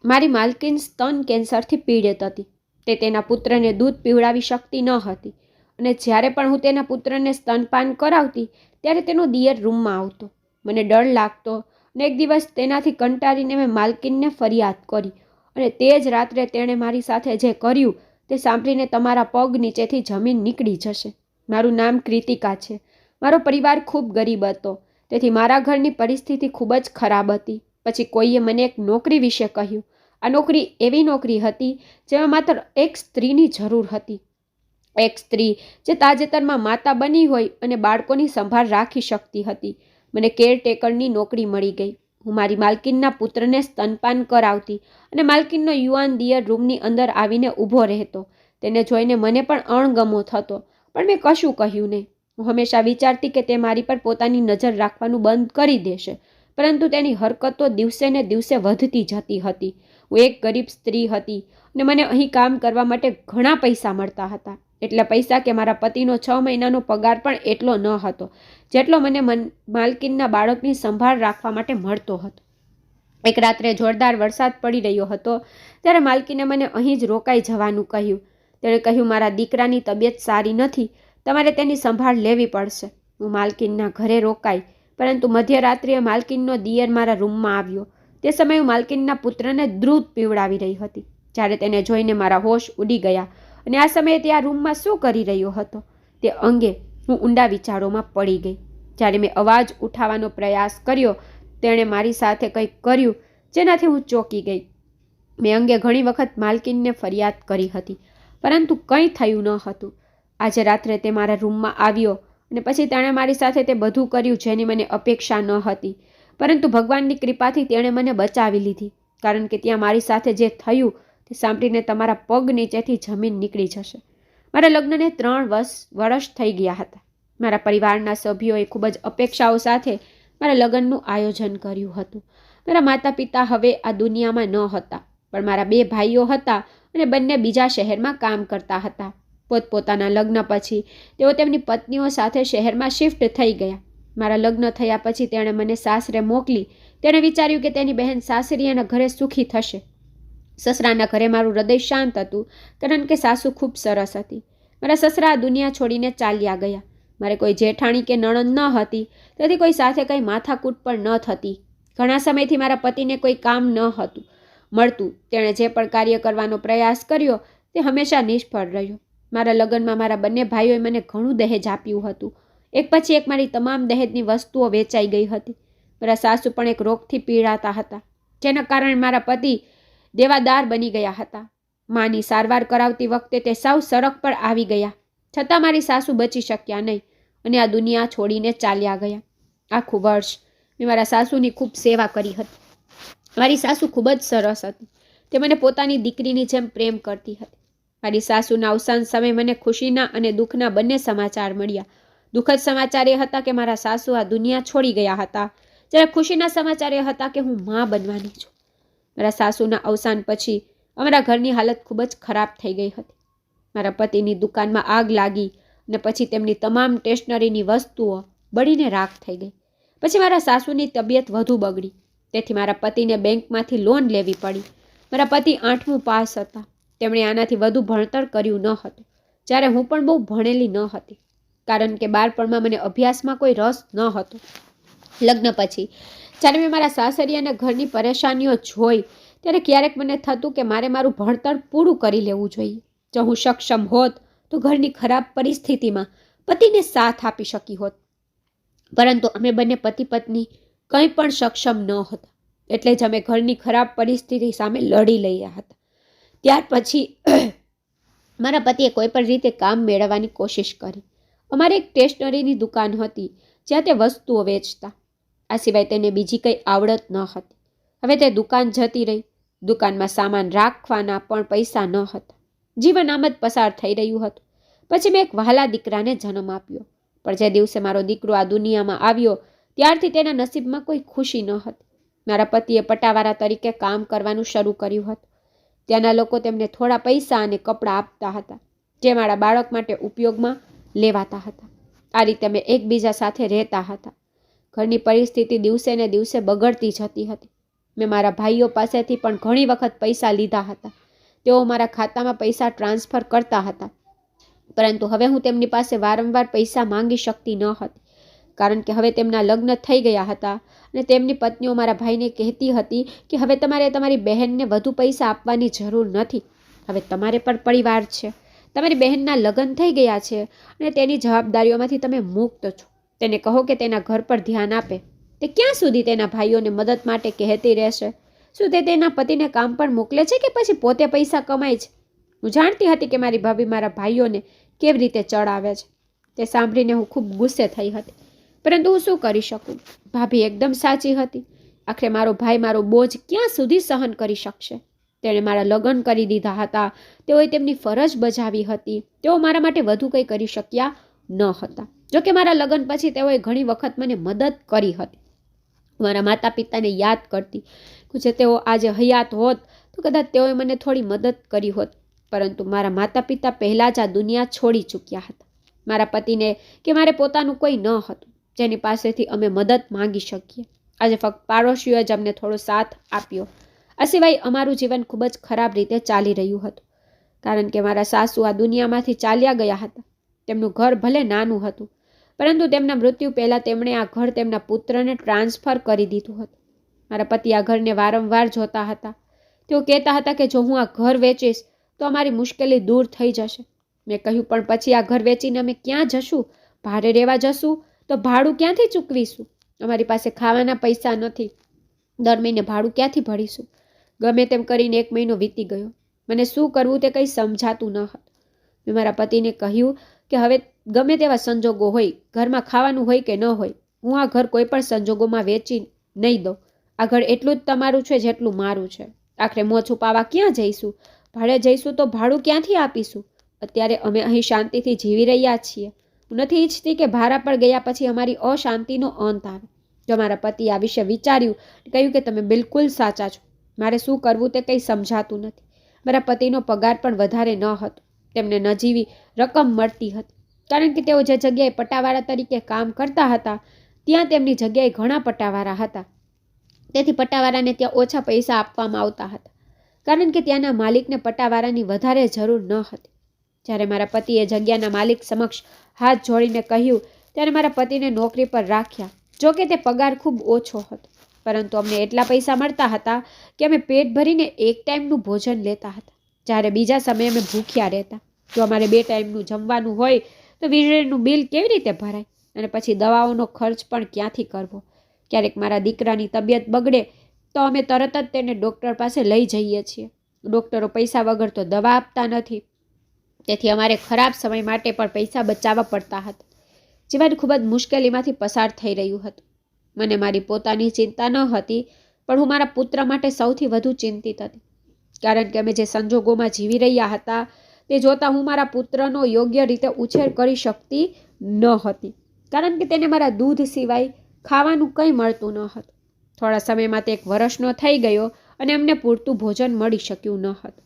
મારી માલકીન સ્તન કેન્સરથી પીડિત હતી. તે તેના પુત્રને દૂધ પીવડાવી શકતી ન હતી અને જ્યારે પણ હું તેના પુત્રને સ્તનપાન કરાવતી ત્યારે તેનો દિયર રૂમમાં આવતો. મને ડર લાગતો અને એક દિવસ તેનાથી કંટાળીને મેં માલકીનને ફરિયાદ કરી અને તે જ રાત્રે તેણે મારી સાથે જે કર્યું તે સાંભળીને તમારા પગ નીચેથી જમીન નીકળી જશે. મારું નામ કૃતિકા છે. મારો પરિવાર ખૂબ ગરીબ હતો, તેથી મારા ઘરની પરિસ્થિતિ ખૂબ જ ખરાબ હતી. પછી કોઈએ મને એક નોકરી વિશે કહ્યું. આ નોકરી એવી નોકરી હતી જેમાં માત્ર એક સ્ત્રીની જરૂર હતી. એક સ્ત્રી જે તાજેતરમાં માતા બની હોય અને બાળકોની સંભાળ રાખી શકતી હતી. મને કેરટેકરની નોકરી મળી ગઈ. હું મારી માલકીનના પુત્રને સ્તનપાન કરાવતી અને માલકીનનો યુવાન દિયર રૂમની અંદર આવીને ઊભો રહેતો. તેને જોઈને મને પણ અણગમો થતો, પણ મેં કશું કહ્યું નહીં. હું હંમેશા વિચારતી કે તે મારી પર પોતાની નજર રાખવાનું બંધ કરી દેશે, પરંતુ તેની હરકતો દિવસે ને દિવસે વધતી જતી હતી. હું એક ગરીબ સ્ત્રી હતી અને મને અહીં કામ કરવા માટે ઘણા પૈસા મળતા હતા. એટલે પૈસા કે મારા પતિનો 6 મહિનાનો પગાર પણ એટલો ન હતો જેટલો મને માલકીનના બાળકની સંભાળ રાખવા માટે મળતો હતો. એક રાત્રે જોરદાર વરસાદ પડી રહ્યો હતો ત્યારે માલકીને મને અહીં જ રોકાઈ જવાનું કહ્યું. તેણે કહ્યું, મારા દીકરાની તબિયત સારી નથી, તમારે તેની સંભાળ લેવી પડશે. હું માલકીનના ઘરે રોકાઈ, પરંતુ મધ્યરાત્રિએ માલકીનનો દિયર મારા રૂમમાં આવ્યો. તે સમયે હું માલકીનના પુત્રને દૂધ પીવડાવી રહી હતી. જ્યારે તેને જોઈને મારા હોશ ઉડી ગયા અને આ સમયે તે આ રૂમમાં શું કરી રહ્યો હતો તે અંગે હું ઊંડા વિચારોમાં પડી ગઈ. જ્યારે મેં અવાજ ઉઠાવવાનો પ્રયાસ કર્યો, તેણે મારી સાથે કંઈક કર્યું જેનાથી હું ચોંકી ગઈ. મેં અંગે ઘણી વખત માલકીનને ફરિયાદ કરી હતી, પરંતુ કંઈ થયું ન હતું. આજે રાત્રે તે મારા રૂમમાં આવ્યો અને પછી તેણે મારી સાથે તે બધું કર્યું જેની મને અપેક્ષા ન હતી, પરંતુ ભગવાનની કૃપાથી તેણે મને બચાવી લીધી. કારણ કે ત્યાં મારી સાથે જે થયું તે સાંભળીને તમારા પગ નીચેથી જમીન નીકળી જશે. મારા લગ્નને 3 વર્ષ થઈ ગયા હતા. મારા પરિવારના સભ્યોએ ખૂબ જ અપેક્ષાઓ સાથે મારા લગ્નનું આયોજન કર્યું હતું. મારા માતા પિતા હવે આ દુનિયામાં ન હતા, પણ મારા 2 ભાઈઓ હતા અને બંને બીજા શહેરમાં કામ કરતા હતા. પોતપોતાના લગ્ન પછી તેઓ તેમની પત્નીઓ સાથે શહેરમાં શિફ્ટ થઈ ગયા. મારા લગ્ન થયા પછી તેણે મને સાસરે મોકલી. તેણે વિચાર્યું કે તેની બહેન સાસરીયાના ઘરે સુખી થશે. સસરાના ઘરે મારું હૃદય શાંત હતું, કારણ કે સાસુ ખૂબ સરસ હતી. મારા સસરા આ દુનિયા છોડીને ચાલ્યા ગયા. મારે કોઈ જેઠાણી કે નણંદ ન હતી, તેથી કોઈ સાથે કંઈ માથાકૂટ પણ ન થતી. ઘણા સમયથી મારા પતિને કોઈ કામ ન હતું મળતું. તેણે જે પણ કાર્ય કરવાનો પ્રયાસ કર્યો તે હંમેશા નિષ્ફળ રહ્યો. મારા લગ્નમાં મારા બંને ભાઈઓએ મને ઘણું દહેજ આપ્યું હતું. એક પછી એક મારી તમામ દહેજની વસ્તુઓ વેચાઈ ગઈ હતી. મારા સાસુ પણ એક રોગથી પીડાતા હતા, જેના કારણે મારા પતિ દેવાદાર બની ગયા હતા. માની સારવાર કરાવતી વખતે તે સાવ સડક પર આવી ગયા, છતાં મારી સાસુ બચી શક્યા નહીં અને આ દુનિયા છોડીને ચાલ્યા ગયા. આખું વર્ષ મેં મારા સાસુની ખૂબ સેવા કરી હતી. મારી સાસુ ખૂબ જ સરસ હતી. તે મને પોતાની દીકરીની જેમ પ્રેમ કરતી હતી. મારી સાસુના અવસાન સમયે મને ખુશીના અને દુઃખના બંને સમાચાર મળ્યા. દુઃખદ સમાચાર એ હતા કે મારા સાસુ આ દુનિયા છોડી ગયા હતા, જ્યારે ખુશીના સમાચાર એ હતા કે હું માં બનવાની છું. મારા સાસુના અવસાન પછી અમારા ઘરની હાલત ખૂબ જ ખરાબ થઈ ગઈ હતી. મારા પતિની દુકાનમાં આગ લાગી અને પછી તેમની તમામ સ્ટેશનરીની વસ્તુઓ બળીને રાખ થઈ ગઈ. પછી મારા સાસુની તબિયત વધુ બગડી, તેથી મારા પતિને બેંકમાંથી લોન લેવી પડી. મારા પતિ 8મું પાસ હતા. તેમણે આનાથી વધુ ભણતર કર્યું ન હતું, જ્યારે હું પણ બહુ ભણેલી ન હતી, કારણ કે બાળપણમાં મને અભ્યાસમાં કોઈ રસ ન હતો. લગ્ન પછી જ્યારે મેં મારા સાસરિયાના ઘરની પરેશાનીઓ જોઈ ત્યારે ક્યારેક મને થતું કે મારે મારું ભણતર પૂરું કરી લેવું જોઈએ. જો હું સક્ષમ હોત તો ઘરની ખરાબ પરિસ્થિતિમાં પતિને સાથ આપી શકી હોત, પરંતુ અમે બંને પતિ પત્ની કંઈ પણ સક્ષમ ન હતા. એટલે જ અમે ઘરની ખરાબ પરિસ્થિતિ સામે લડી રહ્યા હતા. ત્યાર પછી મારા પતિએ કોઈ પણ રીતે કામ મેળવવાની કોશિશ કરી. અમારે એક સ્ટેશનરીની દુકાન હતી જ્યાં તે વસ્તુઓ વેચતા. આ સિવાય તેને બીજી કંઈ આવડત ન હતી. હવે તે દુકાન જતી રહી. દુકાનમાં સામાન રાખવાના પણ પૈસા ન હતા. જીવન આમ જ પસાર થઈ રહ્યું હતું. પછી મેં એક વહાલા દીકરાને જન્મ આપ્યો, પણ જે દિવસે મારો દીકરો આ દુનિયામાં આવ્યો ત્યારથી તેના નસીબમાં કોઈ ખુશી ન હતી. મારા પતિએ પટાવાળા તરીકે કામ કરવાનું શરૂ કર્યું હતું. ત્યાંના લોકો તેમને થોડા પૈસા અને કપડાં આપતા હતા, જે મારા બાળક માટે ઉપયોગમાં લેવાતા હતા. આ રીતે અમે એકબીજા સાથે રહેતા હતા. ઘરની પરિસ્થિતિ દિવસે ને દિવસે બગડતી જતી હતી. મેં મારા ભાઈઓ પાસેથી પણ ઘણી વખત પૈસા લીધા હતા. તેઓ મારા ખાતામાં પૈસા ટ્રાન્સફર કરતા હતા, પરંતુ હવે હું તેમની પાસે વારંવાર પૈસા માંગી શકતી ન હતી, કારણ કે હવે તેમના લગ્ન થઈ ગયા હતા અને તેમની પત્નીઓ મારા ભાઈને કહેતી હતી કે હવે તમારે તમારી બહેનને વધુ પૈસા આપવાની જરૂર નથી. હવે તમારે પણ પરિવાર છે, તમારી બહેનના લગ્ન થઈ ગયા છે અને તેની જવાબદારીઓમાંથી તમે મુક્ત છો. તેને કહો કે તેના ઘર પર ધ્યાન આપે. તે ક્યાં સુધી તેના ભાઈઓને મદદ માટે કહેતી રહેશે? શું તે તેના પતિને કામ પર મોકલે છે કે પછી પોતે પૈસા કમાય છે? હું જાણતી હતી કે મારી ભાભી મારા ભાઈઓને કેવી રીતે ચડાવે છે. તે સાંભળીને હું ખૂબ ગુસ્સે થઈ હતી, પરંતુ હું શું કરી શકું? ભાભી એકદમ સાચી હતી. આખરે મારો ભાઈ મારો બોજ ક્યાં સુધી સહન કરી શકશે? તેણે મારા લગ્ન કરી દીધા હતા, તેઓએ તેમની ફરજ બજાવી હતી, તેઓ મારા માટે વધુ કંઈ કરી શક્યા ન હતા. જોકે મારા લગ્ન પછી તેઓએ ઘણી વખત મને મદદ કરી હતી. મારા માતા પિતાને યાદ કરતી કે જો તેઓ આજે હયાત હોત તો કદાચ તેઓએ મને થોડી મદદ કરી હોત, પરંતુ મારા માતા પિતા પહેલાં જ આ દુનિયા છોડી ચૂક્યા હતા. મારા પતિને કે મારે પોતાનું કોઈ ન હતું જેની પાસેથી અમે મદદ માંગી શકીએ. આજે ફક્ત પાડોશીઓએ જ અમને થોડો સાથ આપ્યો. આ સિવાય અમારું જીવન ખૂબ જ ખરાબ રીતે ચાલી રહ્યું હતું, કારણ કે મારા સાસુ આ દુનિયામાંથી ચાલ્યા ગયા હતા. તેમનું ઘર ભલે નાનું હતું, પરંતુ તેમના મૃત્યુ પહેલાં તેમણે આ ઘર તેમના પુત્રને ટ્રાન્સફર કરી દીધું હતું. મારા પતિ આ ઘરને વારંવાર જોતા હતા. તેઓ કહેતા હતા કે જો હું આ ઘર વેચીશ તો અમારી મુશ્કેલી દૂર થઈ જશે. મેં કહ્યું, પણ પછી આ ઘર વેચીને અમે ક્યાં જશું? ભાડે રહેવા જશું તો ભાડું ક્યાંથી ચૂકવીશું? અમારી પાસે ખાવાના પૈસા નથી, દર મહિને ભાડું ક્યાંથી ભરીશું? ગમે તેમ કરીને 1 મહિનો વીતી ગયો. મને શું કરવું તે કંઈ સમજાતું ન હતું. મેં મારા પતિને કહ્યું કે હવે ગમે તેવા સંજોગો હોય, ઘરમાં ખાવાનું હોય કે ન હોય, હું આ ઘર કોઈ પણ સંજોગોમાં વેચી નહીં દઉં. આ ઘર એટલું જ તમારું છે જેટલું મારું છે. આખરે મોં છુપાવવા ક્યાં જઈશું? ભાડે જઈશું તો ભાડું ક્યાંથી આપીશું? અત્યારે અમે અહીં શાંતિથી જીવી રહ્યા છીએ. હું નથી ઈચ્છતી કે ભાડા પર ગયા પછી અમારી અશાંતિનો અંત આવે. જો મારા પતિ આ વિશે વિચાર્યું, કહ્યું કે તમે બિલકુલ સાચા છો, મારે શું કરવું તે કંઈ સમજાતું નથી. મારા પતિનો પગાર પણ વધારે ન હતો. તેમને નજીવી રકમ મળતી હતી, કારણ કે તેઓ જે જગ્યાએ પટાવાળા તરીકે કામ કરતા હતા ત્યાં તેમની જગ્યાએ ઘણા પટાવાળા હતા. તેથી પટાવાળાને ત્યાં ઓછા પૈસા આપવામાં આવતા હતા, કારણ કે ત્યાંના માલિકને પટાવાળાની વધારે જરૂર ન હતી. જ્યારે મારા પતિએ જગ્યાના માલિક સમક્ષ હાથ જોડીને કહ્યું ત્યારે મારા પતિને નોકરી પર રાખ્યા. જોકે તે પગાર ખૂબ ઓછો હતો, પરંતુ અમને એટલા પૈસા મળતા હતા કે અમે પેટ ભરીને 1 ટાઈમનું ભોજન લેતા હતા, જ્યારે બીજા સમયે અમે ભૂખ્યા રહેતા. જો અમારે 2 ટાઈમનું જમવાનું હોય તો વીજળીનું બિલ કેવી રીતે ભરાય? અને પછી દવાઓનો ખર્ચ પણ ક્યાંથી કરવો? ક્યારેક મારા દીકરાની તબિયત બગડે તો અમે તરત જ તેને ડૉક્ટર પાસે લઈ જઈએ છીએ. ડૉક્ટરો પૈસા વગર તો દવા આપતા નથી, તેથી અમારે ખરાબ સમય માટે પણ પૈસા બચાવવા પડતા હતા. જીવન ખૂબ જ મુશ્કેલીમાંથી પસાર થઈ રહ્યું હતું. મને મારી પોતાની ચિંતા ન હતી, પણ હું મારા પુત્ર માટે સૌથી વધુ ચિંતિત હતી, કારણ કે અમે જે સંજોગોમાં જીવી રહ્યા હતા તે જોતાં હું મારા પુત્રનો યોગ્ય રીતે ઉછેર કરી શકતી ન હતી, કારણ કે તેને મારા દૂધ સિવાય ખાવાનું કંઈ મળતું ન હતું. થોડા સમયમાં તે 1 વર્ષનો થઈ ગયો અને અમને પૂરતું ભોજન મળી શક્યું ન હતું.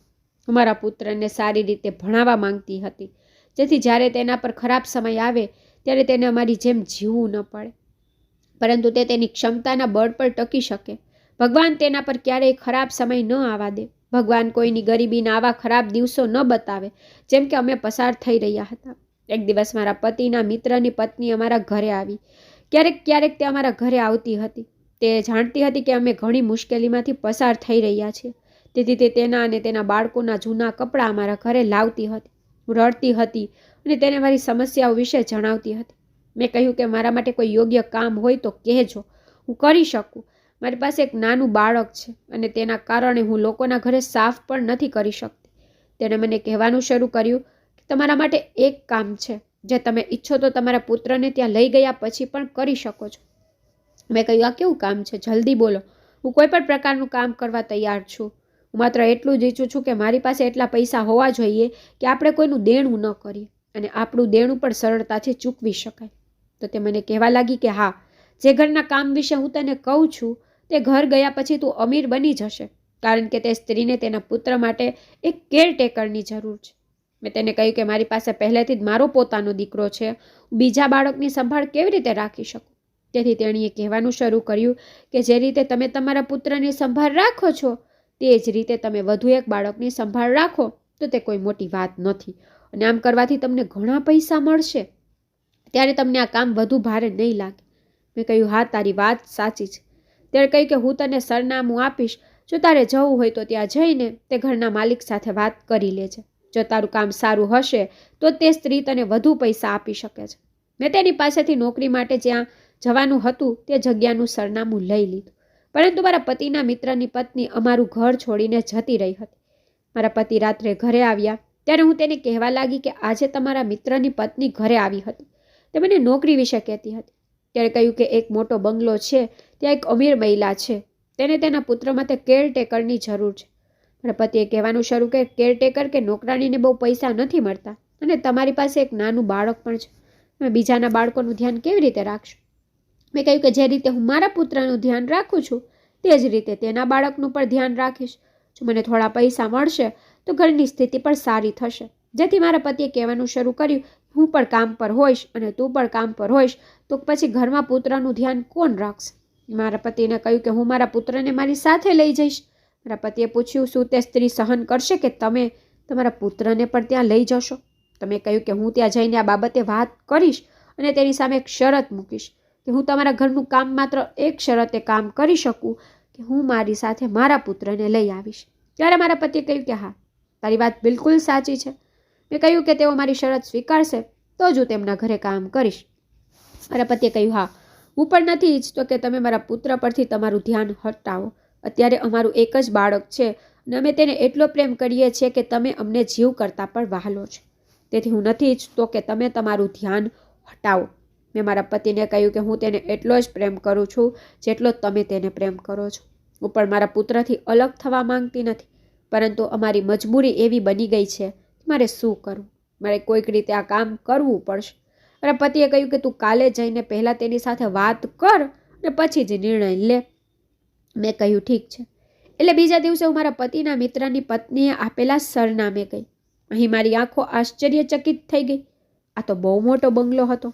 હું મારા પુત્રને સારી રીતે ભણાવવા માંગતી હતી, જેથી જ્યારે તેના પર ખરાબ સમય આવે ત્યારે તેને અમારી જેમ જીવવું ન પડે, પરંતુ તે તેની ક્ષમતાના બળ પર ટકી શકે. ભગવાન તેના પર ક્યારેય ખરાબ સમય ન આવવા દે. ભગવાન કોઈની ગરીબીના આવા ખરાબ દિવસો ન બતાવે જેમ કે અમે પસાર થઈ રહ્યા હતા. એક દિવસ મારા પતિના મિત્રની પત્ની અમારા ઘરે આવી. ક્યારેક તે અમારા ઘરે આવતી હતી. તે જાણતી હતી કે અમે ઘણી મુશ્કેલીમાંથી પસાર થઈ રહ્યા છીએ, તેથી તે તેના અને તેના બાળકોના જૂના કપડાં અમારા ઘરે લાવતી હતી. હું રડતી હતી અને તેને મારી સમસ્યાઓ વિશે જણાવતી હતી. મેં કહ્યું કે મારા માટે કોઈ યોગ્ય કામ હોય તો કહેજો, હું કરી શકું. મારી પાસે એક નાનું બાળક છે અને તેના કારણે હું લોકોના ઘરે સાફ પણ નથી કરી શકતી. તેણે મને કહેવાનું શરૂ કર્યું કે તમારા માટે એક કામ છે જે તમે ઈચ્છો તો તમારા પુત્રને ત્યાં લઈ ગયા પછી પણ કરી શકો છો. મેં કહ્યું, આ કેવું કામ છે? જલ્દી બોલો. હું કોઈ પણ પ્રકારનું કામ કરવા તૈયાર છું. હું માત્ર એટલું જ ઈચ્છું છું કે મારી પાસે એટલા પૈસા હોવા જોઈએ કે આપણે કોઈનું દેણું ન કરીએ અને આપણું દેણું પણ સરળતાથી ચૂકવી શકાય. તો તે મને કહેવા લાગી કે હા, જે ઘરના કામ વિશે હું તને કહું છું તે ઘર ગયા પછી તું અમીર બની જશે, કારણ કે તે સ્ત્રીને તેના પુત્ર માટે એક કેરટેકરની જરૂર છે. મેં તેને કહ્યું કે મારી પાસે પહેલેથી જ મારો પોતાનો દીકરો છે, હું બીજા બાળકની સંભાળ કેવી રીતે રાખી શકું? તેથી તેણીએ કહેવાનું શરૂ કર્યું કે જે રીતે તમે તમારા પુત્રની સંભાળ રાખો છો તે જ રીતે તમે વધુ એક બાળકની સંભાળ રાખો તો તે કોઈ મોટી વાત નથી, અને આમ કરવાથી તમને ઘણા પૈસા મળશે. ત્યારે તમને આ કામ વધુ ભારે નહીં લાગે. મેં કહ્યું, હા, તારી વાત સાચી છે. તેણે કહ્યું કે હું તને સરનામું આપીશ. જો તારે જવું હોય તો ત્યાં જઈને તે ઘરના માલિક સાથે વાત કરી લેજે. જો તારું કામ સારું હશે તો તે સ્ત્રી તને વધુ પૈસા આપી શકે છે. મેં તેની પાસેથી નોકરી માટે જ્યાં જવાનું હતું તે જગ્યાનું સરનામું લઈ લીધું. પરંતુ મારા પતિના મિત્રની પત્ની અમારું ઘર છોડીને જતી રહી હતી. મારા પતિ રાત્રે ઘરે આવ્યા ત્યારે હું તેને કહેવા લાગી કે આજે તમારા મિત્રની પત્ની ઘરે આવી હતી. તે મને નોકરી વિશે કહેતી હતી. ત્યારે કહ્યું કે એક મોટો બંગલો છે, ત્યાં એક અમીર મહિલા છે, તેને તેના પુત્ર માટે કેરટેકરની જરૂર છે. મારા પતિએ કહેવાનું શરૂ કે કેરટેકર કે નોકરાણીને બહુ પૈસા નથી મળતા, અને તમારી પાસે એક નાનું બાળક પણ છે. તમે બીજાના બાળકોનું ધ્યાન કેવી રીતે રાખશો? મેં કહ્યું કે જે રીતે હું મારા પુત્રનું ધ્યાન રાખું છું તે જ રીતે તેના બાળકનું પણ ધ્યાન રાખીશ. જો મને થોડા પૈસા મળશે તો ઘરની સ્થિતિ પણ સારી થશે. જેથી મારા પતિએ કહેવાનું શરૂ કર્યું, હું પણ કામ પર હોઈશ અને તું પણ કામ પર હોઈશ તો પછી ઘરમાં પુત્રનું ધ્યાન કોણ રાખશે? મારા પતિને કહ્યું કે હું મારા પુત્રને મારી સાથે લઈ જઈશ. મારા પતિએ પૂછ્યું, શું તે સ્ત્રી સહન કરશે કે તમે તમારા પુત્રને પણ ત્યાં લઈ જશો? તમે કહ્યું કે હું ત્યાં જઈને આ બાબતે વાત કરીશ અને તેની સામે એક શરત મૂકીશ કે હું તમારા ઘરનું કામ માત્ર એક શરતે કામ કરી શકું કે હું મારી સાથે મારા પુત્રને લઈ આવીશ. ત્યારે મારા પતિએ કહ્યું કે હા, તારી વાત બિલકુલ સાચી છે. મેં કહ્યું કે તેઓ મારી શરત સ્વીકારશે તો જ હું તેમના ઘરે કામ કરીશ. મારા પતિએ કહ્યું, હા, હું પણ નથી ઈચ્છતો કે તમે મારા પુત્ર પરથી તમારું ધ્યાન હટાવો. અત્યારે અમારું એક જ બાળક છે અને અમે તેને એટલો પ્રેમ કરીએ છીએ કે તમે અમને જીવ કરતાં પણ વહાલો છો. તેથી હું નથી ઈચ્છતો કે તમે તમારું ધ્યાન હટાવો. મેં મારા પતિને કહ્યું કે હું તેને એટલો જ પ્રેમ કરું છું જેટલો તમે તેને પ્રેમ કરો છો. હું પણ મારા પુત્રથી અલગ થવા માંગતી નથી, પરંતુ અમારી મજબૂરી એવી બની ગઈ છે કે મારે શું કરવું? મારે કોઈક રીતે આ કામ કરવું પડશે. મારા પતિએ કહ્યું કે તું કાલે જઈને પહેલાં તેની સાથે વાત કર અને પછી જ નિર્ણય લે. મેં કહ્યું, ઠીક છે. એટલે બીજા દિવસે હું મારા પતિના મિત્રની પત્નીએ આપેલા સરનામે ગઈ. અહીં મારી આંખો આશ્ચર્યચકિત થઈ ગઈ. આ તો બહુ મોટો બંગલો હતો.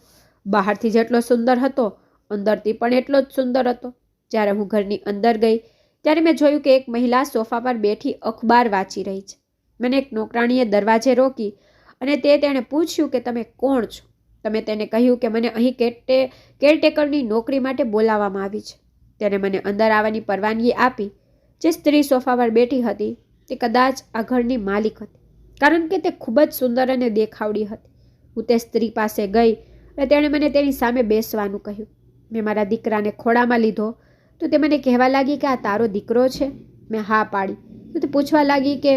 બહારથી જેટલો સુંદર હતો અંદરથી પણ એટલો જ સુંદર હતો. જ્યારે હું ઘરની અંદર ગઈ ત્યારે મેં જોયું કે એક મહિલા સોફા પર બેઠી અખબાર વાંચી રહી છે. મને એક નોકરાણીએ દરવાજે રોકી અને તેણે પૂછ્યું કે તમે કોણ છો? તમે તેને કહ્યું કે મને અહીં કેરટેકરની નોકરી માટે બોલાવવામાં આવી છે. તેને મને અંદર આવવાની પરવાનગી આપી. જે સ્ત્રી સોફા પર બેઠી હતી તે કદાચ આ ઘરની માલિક હતી, કારણ કે તે ખૂબ જ સુંદર અને દેખાવડી હતી. હું તે સ્ત્રી પાસે ગઈ અને તેણે મને તેની સામે બેસવાનું કહ્યું. મેં મારા દીકરાને ખોળામાં લીધો તો તે મને કહેવા લાગી કે આ તારો દીકરો છે? મેં હા પાડી. તો તે પૂછવા લાગી કે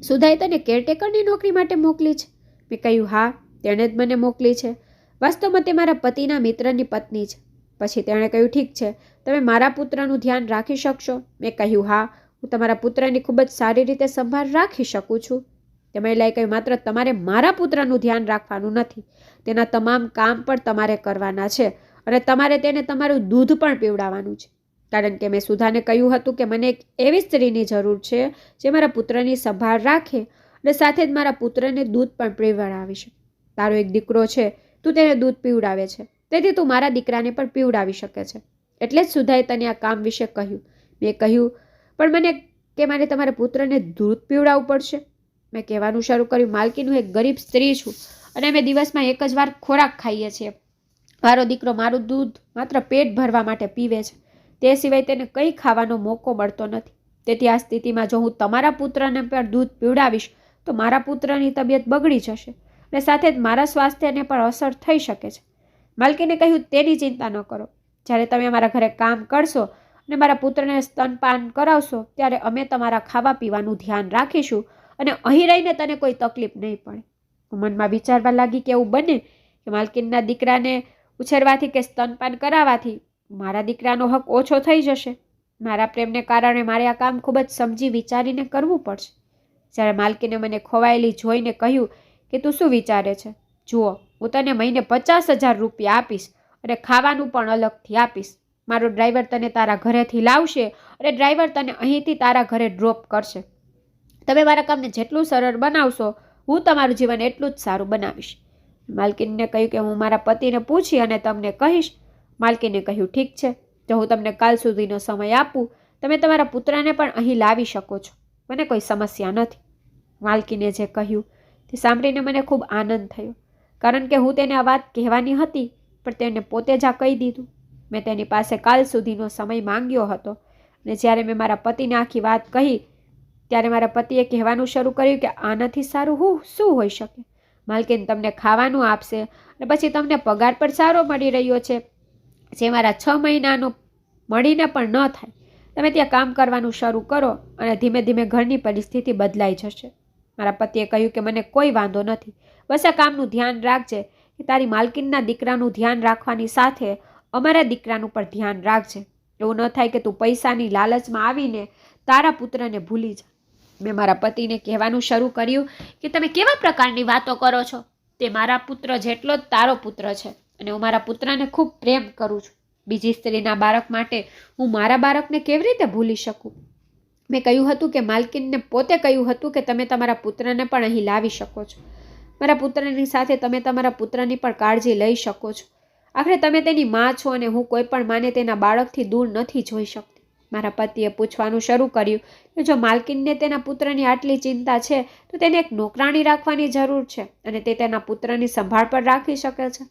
સુધાએ તને કેરટેકરની નોકરી માટે મોકલી છે? મેં કહ્યું, હા, તેણે જ મને મોકલી છે. વાસ્તવમાં તે મારા પતિના મિત્રની પત્ની છે. પછી તેણે કહ્યું, ઠીક છે, તમે મારા પુત્રનું ધ્યાન રાખી શકશો? મેં કહ્યું, હા, હું તમારા પુત્રની ખૂબ જ સારી રીતે સંભાળ રાખી શકું છું. તે મહિલાએ કહ્યું, માત્ર તમારે મારા પુત્રનું ધ્યાન રાખવાનું નથી, તેના તમામ કામ પણ તમારે કરવાના છે અને તમારે તેને તમારું દૂધ પણ પીવડાવવાનું છે. કારણ કે મેં સુધાને કહ્યું હતું કે મને એક એવી સ્ત્રીની જરૂર છે જે મારા પુત્રની સંભાળ રાખે અને સાથે જ મારા પુત્રને દૂધ પણ પીવડાવી શકે. તારો એક દીકરો છે, તું તેને દૂધ પીવડાવે છે, તેથી તું મારા દીકરાને પણ પીવડાવી શકે છે. એટલે જ સુધાએ તને આ કામ વિશે કહ્યું. મેં કહ્યું, પણ મને કે મારે તમારા પુત્રને દૂધ પીવડાવવું પડશે? મેં કહેવાનું શરૂ કર્યું, માલકીનું એક ગરીબ સ્ત્રી છું અને અમે દિવસમાં એક જ વાર ખોરાક ખાઈએ છીએ. મારો દીકરો મારું દૂધ માત્ર પેટ ભરવા માટે પીવે છે, તે સિવાય તેને કંઈ ખાવાનો મોકો મળતો નથી. તેથી આ સ્થિતિમાં જો હું તમારા પુત્રને પણ દૂધ પીવડાવીશ તો મારા પુત્રની તબિયત બગડી જશે અને સાથે જ મારા સ્વાસ્થ્યને પણ અસર થઈ શકે છે. માલકીને કહ્યું, તેની ચિંતા ન કરો. જ્યારે તમે મારા ઘરે કામ કરશો અને મારા પુત્રને સ્તનપાન કરાવશો ત્યારે અમે તમારા ખાવા પીવાનું ધ્યાન રાખીશું અને અહીં રહીને તને કોઈ તકલીફ નહીં પડે. હું મનમાં વિચારવા લાગી કે એવું બને કે માલકીનના દીકરાને ઉછેરવાથી કે સ્તનપાન કરાવવાથી મારા દીકરાનો હક ઓછો થઈ જશે. મારા પ્રેમને કારણે મારે આ કામ ખૂબ જ સમજી વિચારીને કરવું પડશે. જ્યારે માલકીને મને ખોવાયેલી જોઈને કહ્યું કે તું શું વિચારે છે? જુઓ, હું તને મહિને 50,000 રૂપિયા આપીશ અને ખાવાનું પણ અલગથી આપીશ. મારો ડ્રાઈવર તને તારા ઘરેથી લાવશે અને ડ્રાઈવર તને અહીંથી તારા ઘરે ડ્રોપ કરશે. તમે મારા કામને જેટલું સરળ બનાવશો હું તમારું જીવન એટલું જ સારું બનાવીશ. માલકીનને કહ્યું કે હું મારા પતિને પૂછી અને તમને કહીશ. માલકીને કહ્યું, ઠીક છે, જો હું તમને કાલ સુધીનો સમય આપું, તમે તમારા પુત્રને પણ અહીં લાવી શકો છો, મને કોઈ સમસ્યા નથી. માલકીને જે કહ્યું તે સાંભળીને મને ખૂબ આનંદ થયો, કારણ કે હું તેને આ વાત કહેવાની હતી, પણ તેને પોતે જ આ કહી દીધું. મેં તેની પાસે કાલ સુધીનો સમય માંગ્યો હતો, અને જ્યારે મેં મારા પતિને આખી વાત કહી ત્યારે મારા પતિએ કહેવાનું શરૂ કર્યું કે આનાથી સારું શું હોઈ શકે? માલકીન તમને ખાવાનું આપશે અને પછી તમને પગાર પણ સારો મળી રહ્યો છે, જે મારા 6 મહિનાનો મળીને પણ ન થાય. તમે ત્યાં કામ કરવાનું શરૂ કરો અને ધીમે ધીમે ઘરની પરિસ્થિતિ બદલાઈ જશે. મારા પતિએ કહ્યું કે મને કોઈ વાંધો નથી, બસ આ કામનું ધ્યાન રાખજે કે તારી માલકીનના દીકરાનું ધ્યાન રાખવાની સાથે અમારા દીકરાનું પણ ધ્યાન રાખજે. એવું ન થાય કે તું પૈસાની લાલચમાં આવીને તારા પુત્રને ભૂલી જા. મેં મારા પતિને કહેવાનું શરૂ કર્યું કે તમે કેવા પ્રકારની વાતો કરો છો? તે મારા પુત્ર જેટલો જ તારો પુત્ર છે અને હું મારા પુત્રને ખૂબ પ્રેમ કરું છું. બીજી સ્ત્રીના બાળક માટે હું મારા બાળકને કેવી રીતે ભૂલી શકું? મેં કહ્યું હતું કે માલકીનને પોતે કહ્યું હતું કે તમે તમારા પુત્રને પણ અહીં લાવી શકો છો. મારા પુત્રની સાથે તમે તમારા પુત્રની પણ કાળજી લઈ શકો છો. આખરે તમે તેની માં છો અને હું કોઈ પણ માને તેના બાળકથી દૂર નથી જોઈ શકતી. મારા પતિએ પૂછવાનું શરૂ કર્યું કે જો માલકીનને તેના પુત્રની આટલી ચિંતા છે તો તેને એક નોકરાણી રાખવાની જરૂર છે અને તે તેના પુત્રની સંભાળ પર રાખી શકે છે.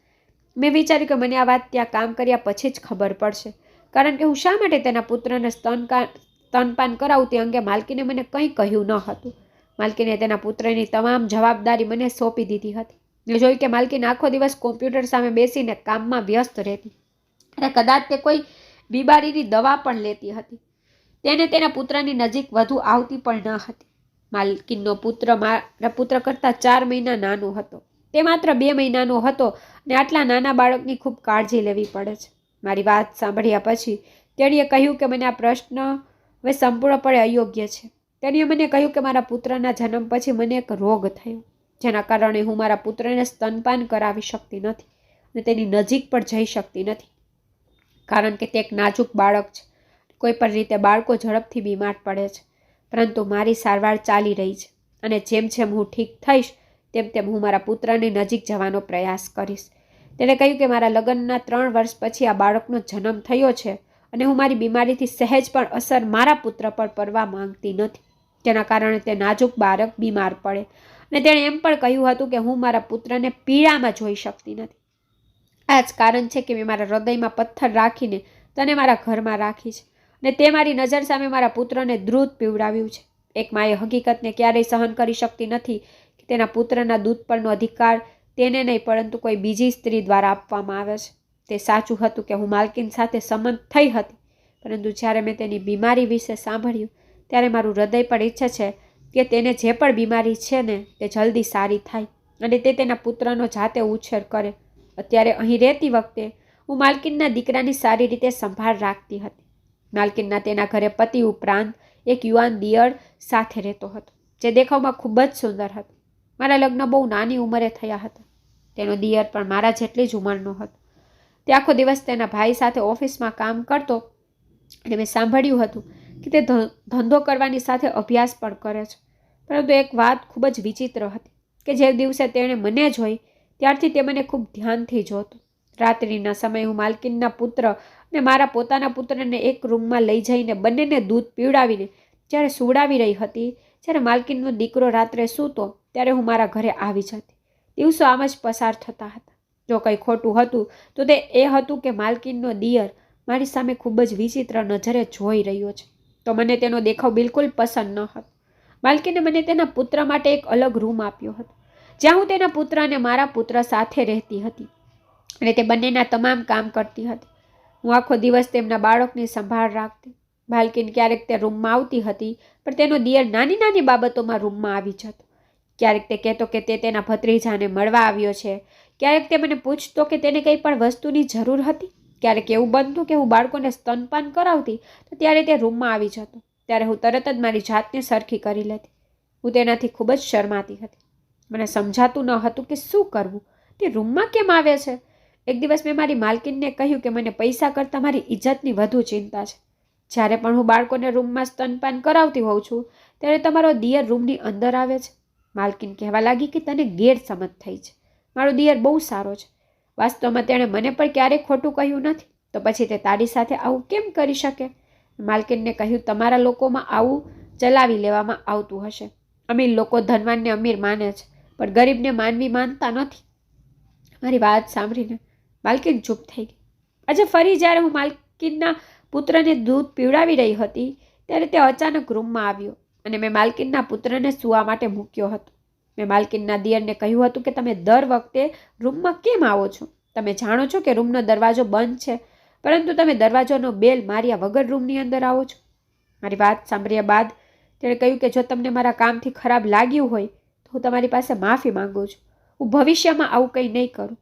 મેં વિચાર્યું કે મને આ વાત ત્યાં કામ કર્યા પછી જ ખબર પડશે, કારણ કે હું શા માટે તેના પુત્રને સ્તનપાન કરાવું તે અંગે માલકીને મને કંઈ કહ્યું ન હતું. માલકીને તેના પુત્રની તમામ જવાબદારી મને સોંપી દીધી હતી. મેં જોયું કે માલકીન આખો દિવસ કોમ્પ્યુટર સામે બેસીને કામમાં વ્યસ્ત રહેતી અને કદાચ તે કોઈ બીમારીની દવા પણ લેતી હતી. તેને તેના પુત્રની નજીક વધુ આવતી પણ ન હતી. માલકીનનો પુત્ર મારા પુત્ર કરતાં 4 મહિના નાનો હતો. તે માત્ર 2 મહિનાનો હતો અને આટલા નાના બાળકની ખૂબ કાળજી લેવી પડે છે. મારી વાત સાંભળ્યા પછી તેણીએ કહ્યું કે મને આ પ્રશ્ન હવે સંપૂર્ણપણે અયોગ્ય છે. તેણીએ મને કહ્યું કે મારા પુત્રના જન્મ પછી મને એક રોગ થયો, જેના કારણે હું મારા પુત્રને સ્તનપાન કરાવી શકતી નથી અને તેની નજીક પણ જઈ શકતી નથી, કારણ કે તે એક નાજુક બાળક છે. કોઈ પણ રીતે બાળકો ઝડપથી બીમાર પડે છે, પરંતુ મારી સારવાર ચાલી રહી છે અને જેમ જેમ હું ઠીક થઈશ તેમ તેમ હું મારા પુત્રની નજીક જવાનો પ્રયાસ કરીશ. તેણે કહ્યું કે મારા લગ્નના 3 વર્ષ પછી આ બાળકનો જન્મ થયો છે અને હું મારી બીમારીથી સહેજ પણ અસર મારા પુત્ર પર પડવા માંગતી નથી, જેના કારણે તે નાજુક બાળક બીમાર પડે. અને તેણે એમ પણ કહ્યું હતું કે હું મારા પુત્રને પીડામાં જોઈ શકતી નથી. આ જ કારણ છે કે મેં મારા હૃદયમાં પથ્થર રાખીને તને મારા ઘરમાં રાખી છે અને તે મારી નજર સામે મારા પુત્રને દૂધ પીવડાવ્યું છે. એક માએ હકીકતને ક્યારેય સહન કરી શકતી નથી કે તેના પુત્રના દૂધ પરનો અધિકાર તેને નહીં પરંતુ કોઈ બીજી સ્ત્રી દ્વારા આપવામાં આવે છે. તે સાચું હતું કે હું માલકીન સાથે સંમત થઈ હતી, પરંતુ જ્યારે મેં તેની બીમારી વિશે સાંભળ્યું ત્યારે મારું હૃદય પણ ઈચ્છે છે કે તેને જે પણ બીમારી છે ને તે જલ્દી સારી થાય અને તે તેના પુત્રનો જાતે ઉછેર કરે. અત્યારે અહીં રહેતી વખતે હું માલકીનના દીકરાની સારી રીતે સંભાળ રાખતી હતી. માલકીનના તેના ઘરે પતિ ઉપરાંત એક યુવાન દિયર સાથે રહેતો હતો, જે દેખાવમાં ખૂબ જ સુંદર હતો. મારા લગ્ન બહુ નાની ઉંમરે થયા હતા. તેનો દિયર પણ મારા જેટલી જ ઉંમરનો હતો. તે આખો દિવસ તેના ભાઈ સાથે ઓફિસમાં કામ કરતો અને મેં સાંભળ્યું હતું કે તે ધંધો કરવાની સાથે અભ્યાસ પણ કરે છે. પરંતુ એક વાત ખૂબ જ વિચિત્ર હતી કે જે દિવસે તેણે મને જોઈ ત્યારથી તે મને ખૂબ ધ્યાનથી જોતો. રાત્રિના સમયે હું માલકીનના પુત્ર અને મારા પોતાના પુત્રને એક રૂમમાં લઈ જઈને બંનેને દૂધ પીવડાવીને જ્યારે સુવડાવી રહી હતી, જ્યારે માલકીનનો દીકરો રાત્રે સૂતો ત્યારે હું મારા ઘરે આવી જતી. દિવસો આમ જ પસાર થતા હતા. જો કંઈ ખોટું હતું તો તે એ હતું કે માલકીનનો દિયર મારી સામે ખૂબ જ વિચિત્ર નજરે જોઈ રહ્યો છે, તો મને તેનો દેખાવ બિલકુલ પસંદ ન હતો. માલકીને મને તેના પુત્ર માટે એક અલગ રૂમ આપ્યો હતો, જ્યાં હું તેના પુત્ર અને મારા પુત્ર સાથે રહેતી હતી અને તે બંનેના તમામ કામ કરતી હતી. હું આખો દિવસ તેમના બાળકની સંભાળ રાખતી. માલકીન ક્યારેક તે રૂમમાં આવતી હતી, પણ તેનો દિયર નાની નાની બાબતોમાં રૂમમાં આવી જતો. ક્યારેક તે કહેતો કે તે તેના ભત્રીજાને મળવા આવ્યો છે, ક્યારેક તે મને પૂછતો કે તેને કંઈ પણ વસ્તુની જરૂર હતી. ક્યારેક એવું બનતું કે હું બાળકોને સ્તનપાન કરાવતી તો ત્યારે તે રૂમમાં આવી જતો. ત્યારે હું તરત જ મારી જાતને સરખી કરી લેતી. હું તેનાથી ખૂબ જ શરમાતી હતી. મને સમજાતું ન હતું કે શું કરવું. તે રૂમમાં કેમ આવે છે? એક દિવસ મેં મારી માલકીનને કહ્યું કે મને પૈસા કરતાં મારી ઇજ્જતની વધુ ચિંતા છે. જ્યારે પણ હું બાળકોને રૂમમાં સ્તનપાન કરાવતી હોઉં છું ત્યારે તમારો દિયર રૂમની અંદર આવે છે. માલકીન કહેવા લાગી કે તને ગેરસમજ થઈ છે. મારો દિયર બહુ સારો છે. વાસ્તવમાં તેણે મને પણ ક્યારેય ખોટું કહ્યું નથી. તો પછી તે તારી સાથે આવું કેમ કરી શકે? માલકીનને કહ્યું, તમારા લોકોમાં આવું ચલાવી લેવામાં આવતું હશે. અમીર લોકો ધનવાનને અમીર માને છે, પણ ગરીબને માનવી માનતા નથી. મારી વાત સાંભળીને માલકીન ચૂપ થઈ ગઈ. આજે ફરી જ્યારે હું માલકીનના પુત્રને દૂધ પીવડાવી રહી હતી ત્યારે તે અચાનક રૂમમાં આવ્યો અને મેં માલકીનના પુત્રને સૂવા માટે મૂક્યો હતો. મેં માલકીનના દિયરને કહ્યું હતું કે તમે દર વખતે રૂમમાં કેમ આવો છો? તમે જાણો છો કે રૂમનો દરવાજો બંધ છે, પરંતુ તમે દરવાજાનો બેલ માર્યા વગર રૂમની અંદર આવો છો. મારી વાત સાંભળ્યા બાદ તેણે કહ્યું કે જો તમને મારા કામથી ખરાબ લાગ્યું હોય તો હું તમારી પાસે માફી માંગુ છું. હું ભવિષ્યમાં આવું કંઈ નહીં કરું.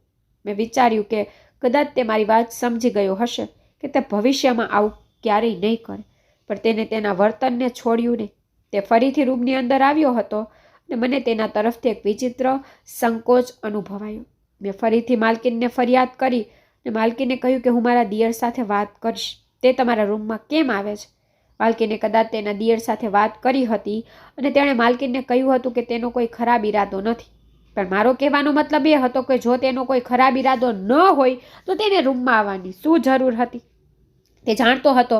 મેં વિચાર્યું કે કદાચ તે મારી વાત સમજી ગયો હશે કે તે ભવિષ્યમાં આવું ક્યારેય નહીં કરે, પણ તેને તેના વર્તનને છોડ્યું નહીં. તે ફરીથી રૂમની અંદર આવ્યો હતો અને મને તેના તરફથી એક વિચિત્ર સંકોચ અનુભવાયો. મેં ફરીથી માલકીનને ફરિયાદ કરી અને માલકીને કહ્યું કે હું મારા દિયર સાથે વાત કરીશ. તે તમારા રૂમમાં કેમ આવે છે? માલકીને કદાચ તેના દિયર સાથે વાત કરી હતી અને તેણે માલકીનને કહ્યું હતું કે તેનો કોઈ ખરાબ ઈરાદો નથી, પણ મારો કહેવાનો મતલબ એ હતો કે જો તેનો કોઈ ખરાબ ઈરાદો ન હોય તો તેને રૂમમાં આવવાની શું જરૂર હતી? તે જાણતો હતો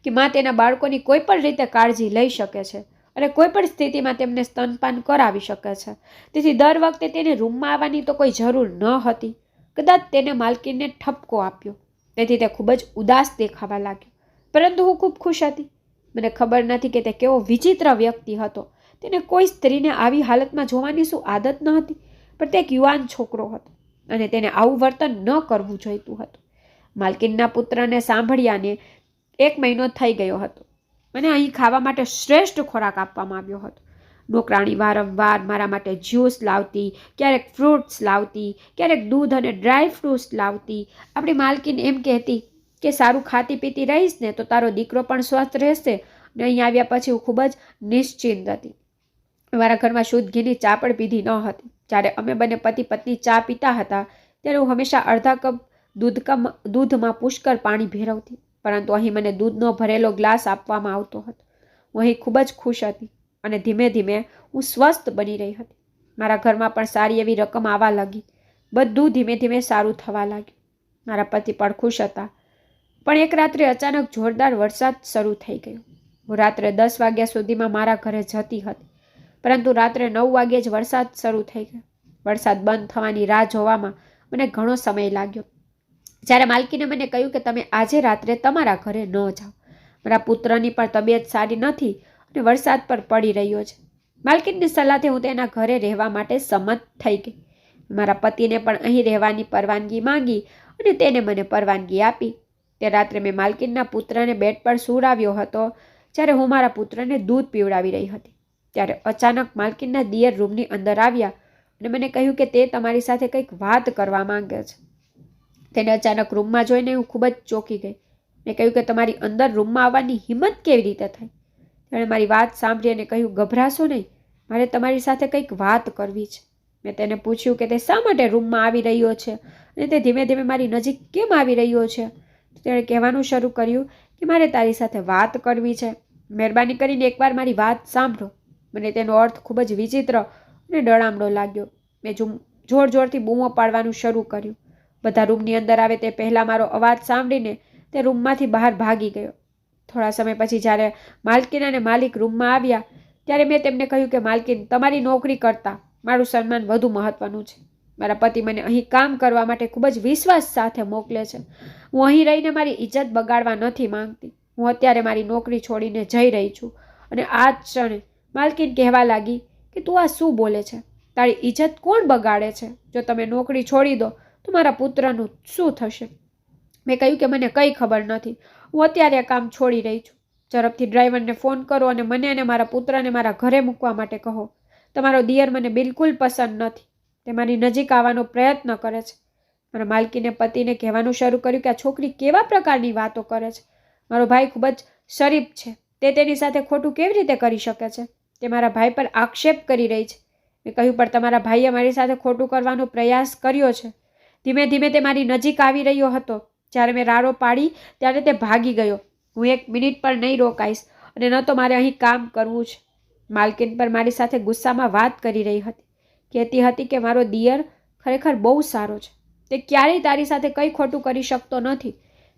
કે માં તેના બાળકોની કોઈ પણ રીતે કાળજી લઈ શકે છે અને કોઈ પણ સ્થિતિમાં તેમને સ્તનપાન કરાવી શકે છે. તેથી દર વખતે તેને રૂમમાં આવવાની તો કોઈ જરૂર ન હતી. કદાચ તેને માલકીનને ઠપકો આપ્યો, તેથી તે ખૂબ જ ઉદાસ દેખાવા લાગ્યો. પરંતુ હું ખૂબ ખુશ હતી. મને ખબર નથી કે તે કેવો વિચિત્ર વ્યક્તિ હતો. તેને કોઈ સ્ત્રીને આવી હાલતમાં જોવાની શું આદત ન હતી, પણ તે એક યુવાન છોકરો હતો અને તેને આવું વર્તન ન કરવું જોઈતું હતું. માલકીનના પુત્રને સાંભળ્યાને 1 મહિનો થઈ ગયો હતો. મને અહીં ખાવા માટે શ્રેષ્ઠ ખોરાક આપવામાં આવ્યો હતો. નોકરાણી વારંવાર મારા માટે જ્યુસ લાવતી, ક્યારેક ફ્રૂટ્સ લાવતી, ક્યારેક દૂધ અને ડ્રાય ફ્રૂટ્સ લાવતી. આપણી માલકીન એમ કહેતી કે સારું ખાતી પીતી રહીશ ને તો તારો દીકરો પણ સ્વસ્થ રહેશે. અને અહીં આવ્યા પછી હું ખૂબ જ નિશ્ચિંત હતી. મારા ઘરમાં શુદ્ધ ઘીની ચા પણ પીધી ન હતી. જ્યારે અમે બંને પતિ પત્ની ચા પીતા હતા ત્યારે હું હંમેશા અડધા કપ દૂધમાં પુષ્કળ પાણી ભેરવતી, પરંતુ અહીં મને દૂધનો ભરેલો ગ્લાસ આપવામાં આવતો હતો. હું અહીં ખૂબ જ ખુશ હતી અને ધીમે ધીમે હું સ્વસ્થ બની રહી હતી. મારા ઘરમાં પણ સારી એવી રકમ આવવા લાગી. બધું ધીમે ધીમે સારું થવા લાગ્યું. મારા પતિ પણ ખુશ હતા. પણ એક રાત્રે અચાનક જોરદાર વરસાદ શરૂ થઈ ગયો. હું રાત્રે 10 વાગ્યા સુધીમાં મારા ઘરે જતી હતી, પરંતુ રાત્રે 9 વાગ્યે જ વરસાદ શરૂ થઈ ગયો. વરસાદ બંધ થવાની રાહ જોવામાં મને ઘણો સમય લાગ્યો. જ્યારે માલકીને મને કહ્યું કે તમે આજે રાત્રે તમારા ઘરે ન જાઓ. મારા પુત્રની પણ તબિયત સારી નથી અને વરસાદ પર પડી રહ્યો છે. માલકીનની સલાહથી હું તેના ઘરે રહેવા માટે સંમત થઈ ગઈ. મારા પતિને પણ અહીં રહેવાની પરવાનગી માંગી અને તેને મને પરવાનગી આપી. તે રાત્રે મેં માલકીનના પુત્રને બેડ પર સૂવડાવ્યો હતો. જ્યારે હું મારા પુત્રને દૂધ પીવડાવી રહી હતી ત્યારે અચાનક માલકીનના દિયર રૂમની અંદર આવ્યા અને મને કહ્યું કે તે તમારી સાથે કંઈક વાત કરવા માંગે છે. તેને અચાનક રૂમમાં જોઈને હું ખૂબ જ ચોંકી ગઈ. મેં કહ્યું કે તમારી અંદર રૂમમાં આવવાની હિંમત કેવી રીતે થઈ? તેણે મારી વાત સાંભળી અને કહ્યું, ગભરાશો નહીં, મારે તમારી સાથે કંઈક વાત કરવી છે. મેં તેને પૂછ્યું કે તે શા માટે રૂમમાં આવી રહ્યો છે અને તે ધીમે ધીમે મારી નજીક કેમ આવી રહ્યો છે? તેણે કહેવાનું શરૂ કર્યું કે મારે તારી સાથે વાત કરવી છે. મહેરબાની કરીને એકવાર મારી વાત સાંભળો. મને તેનો અર્થ ખૂબ જ વિચિત્ર અને ડળામણો લાગ્યો. મેં જોર જોરથી બૂમો પાડવાનું શરૂ કર્યું. બધા રૂમની અંદર આવે તે પહેલાં મારો અવાજ સાંભળીને તે રૂમમાંથી બહાર ભાગી ગયો. થોડા સમય પછી જ્યારે માલકીન અને માલિક રૂમમાં આવ્યા ત્યારે મેં તેમને કહ્યું કે માલકીન, તમારી નોકરી કરતાં મારું સન્માન વધુ મહત્વનું છે. મારા પતિ મને અહીં કામ કરવા માટે ખૂબ જ વિશ્વાસ સાથે મોકલે છે. હું અહીં રહીને મારી ઇજ્જત બગાડવા નથી માંગતી. હું અત્યારે મારી નોકરી છોડીને જઈ રહી છું. અને આ જ ક્ષણે માલકીન કહેવા લાગી કે તું આ શું બોલે છે? તારી ઇજ્જત કોણ બગાડે છે? જો તમે નોકરી છોડી દો તો મારા પુત્રનું શું થશે? મેં કહ્યું કે મને કંઈ ખબર નથી. હું અત્યારે આ કામ છોડી રહી છું. ઝડપથી ડ્રાઈવરને ફોન કરો અને મને અને મારા પુત્રને મારા ઘરે મૂકવા માટે કહો. તમારો દિયર મને બિલકુલ પસંદ નથી. તે મારી નજીક આવવાનો પ્રયત્ન કરે છે. મારા માલકીને પતિને કહેવાનું શરૂ કર્યું કે આ છોકરી કેવા પ્રકારની વાતો કરે છે? મારો ભાઈ ખૂબ જ શરીફ છે. તે તેની સાથે ખોટું કેવી રીતે કરી શકે છે? તે મારા ભાઈ પર આક્ષેપ કરી રહી છે. મેં કહ્યું, પણ તમારા ભાઈએ મારી સાથે ખોટું કરવાનો પ્રયાસ કર્યો છે. ધીમે ધીમે તે મારી નજીક આવી રહ્યો હતો. જ્યારે મેં રાડો પાડી ત્યારે તે ભાગી ગયો. હું 1 મિનિટ પણ નહીં રોકાઈશ અને ન તો મારે અહીં કામ કરવું છે. માલકીન પર મારી સાથે ગુસ્સામાં વાત કરી રહી હતી. કહેતી હતી કે મારો દિયર ખરેખર બહુ સારો છે. તે ક્યારેય તારી સાથે કંઈ ખોટું કરી શકતો નથી.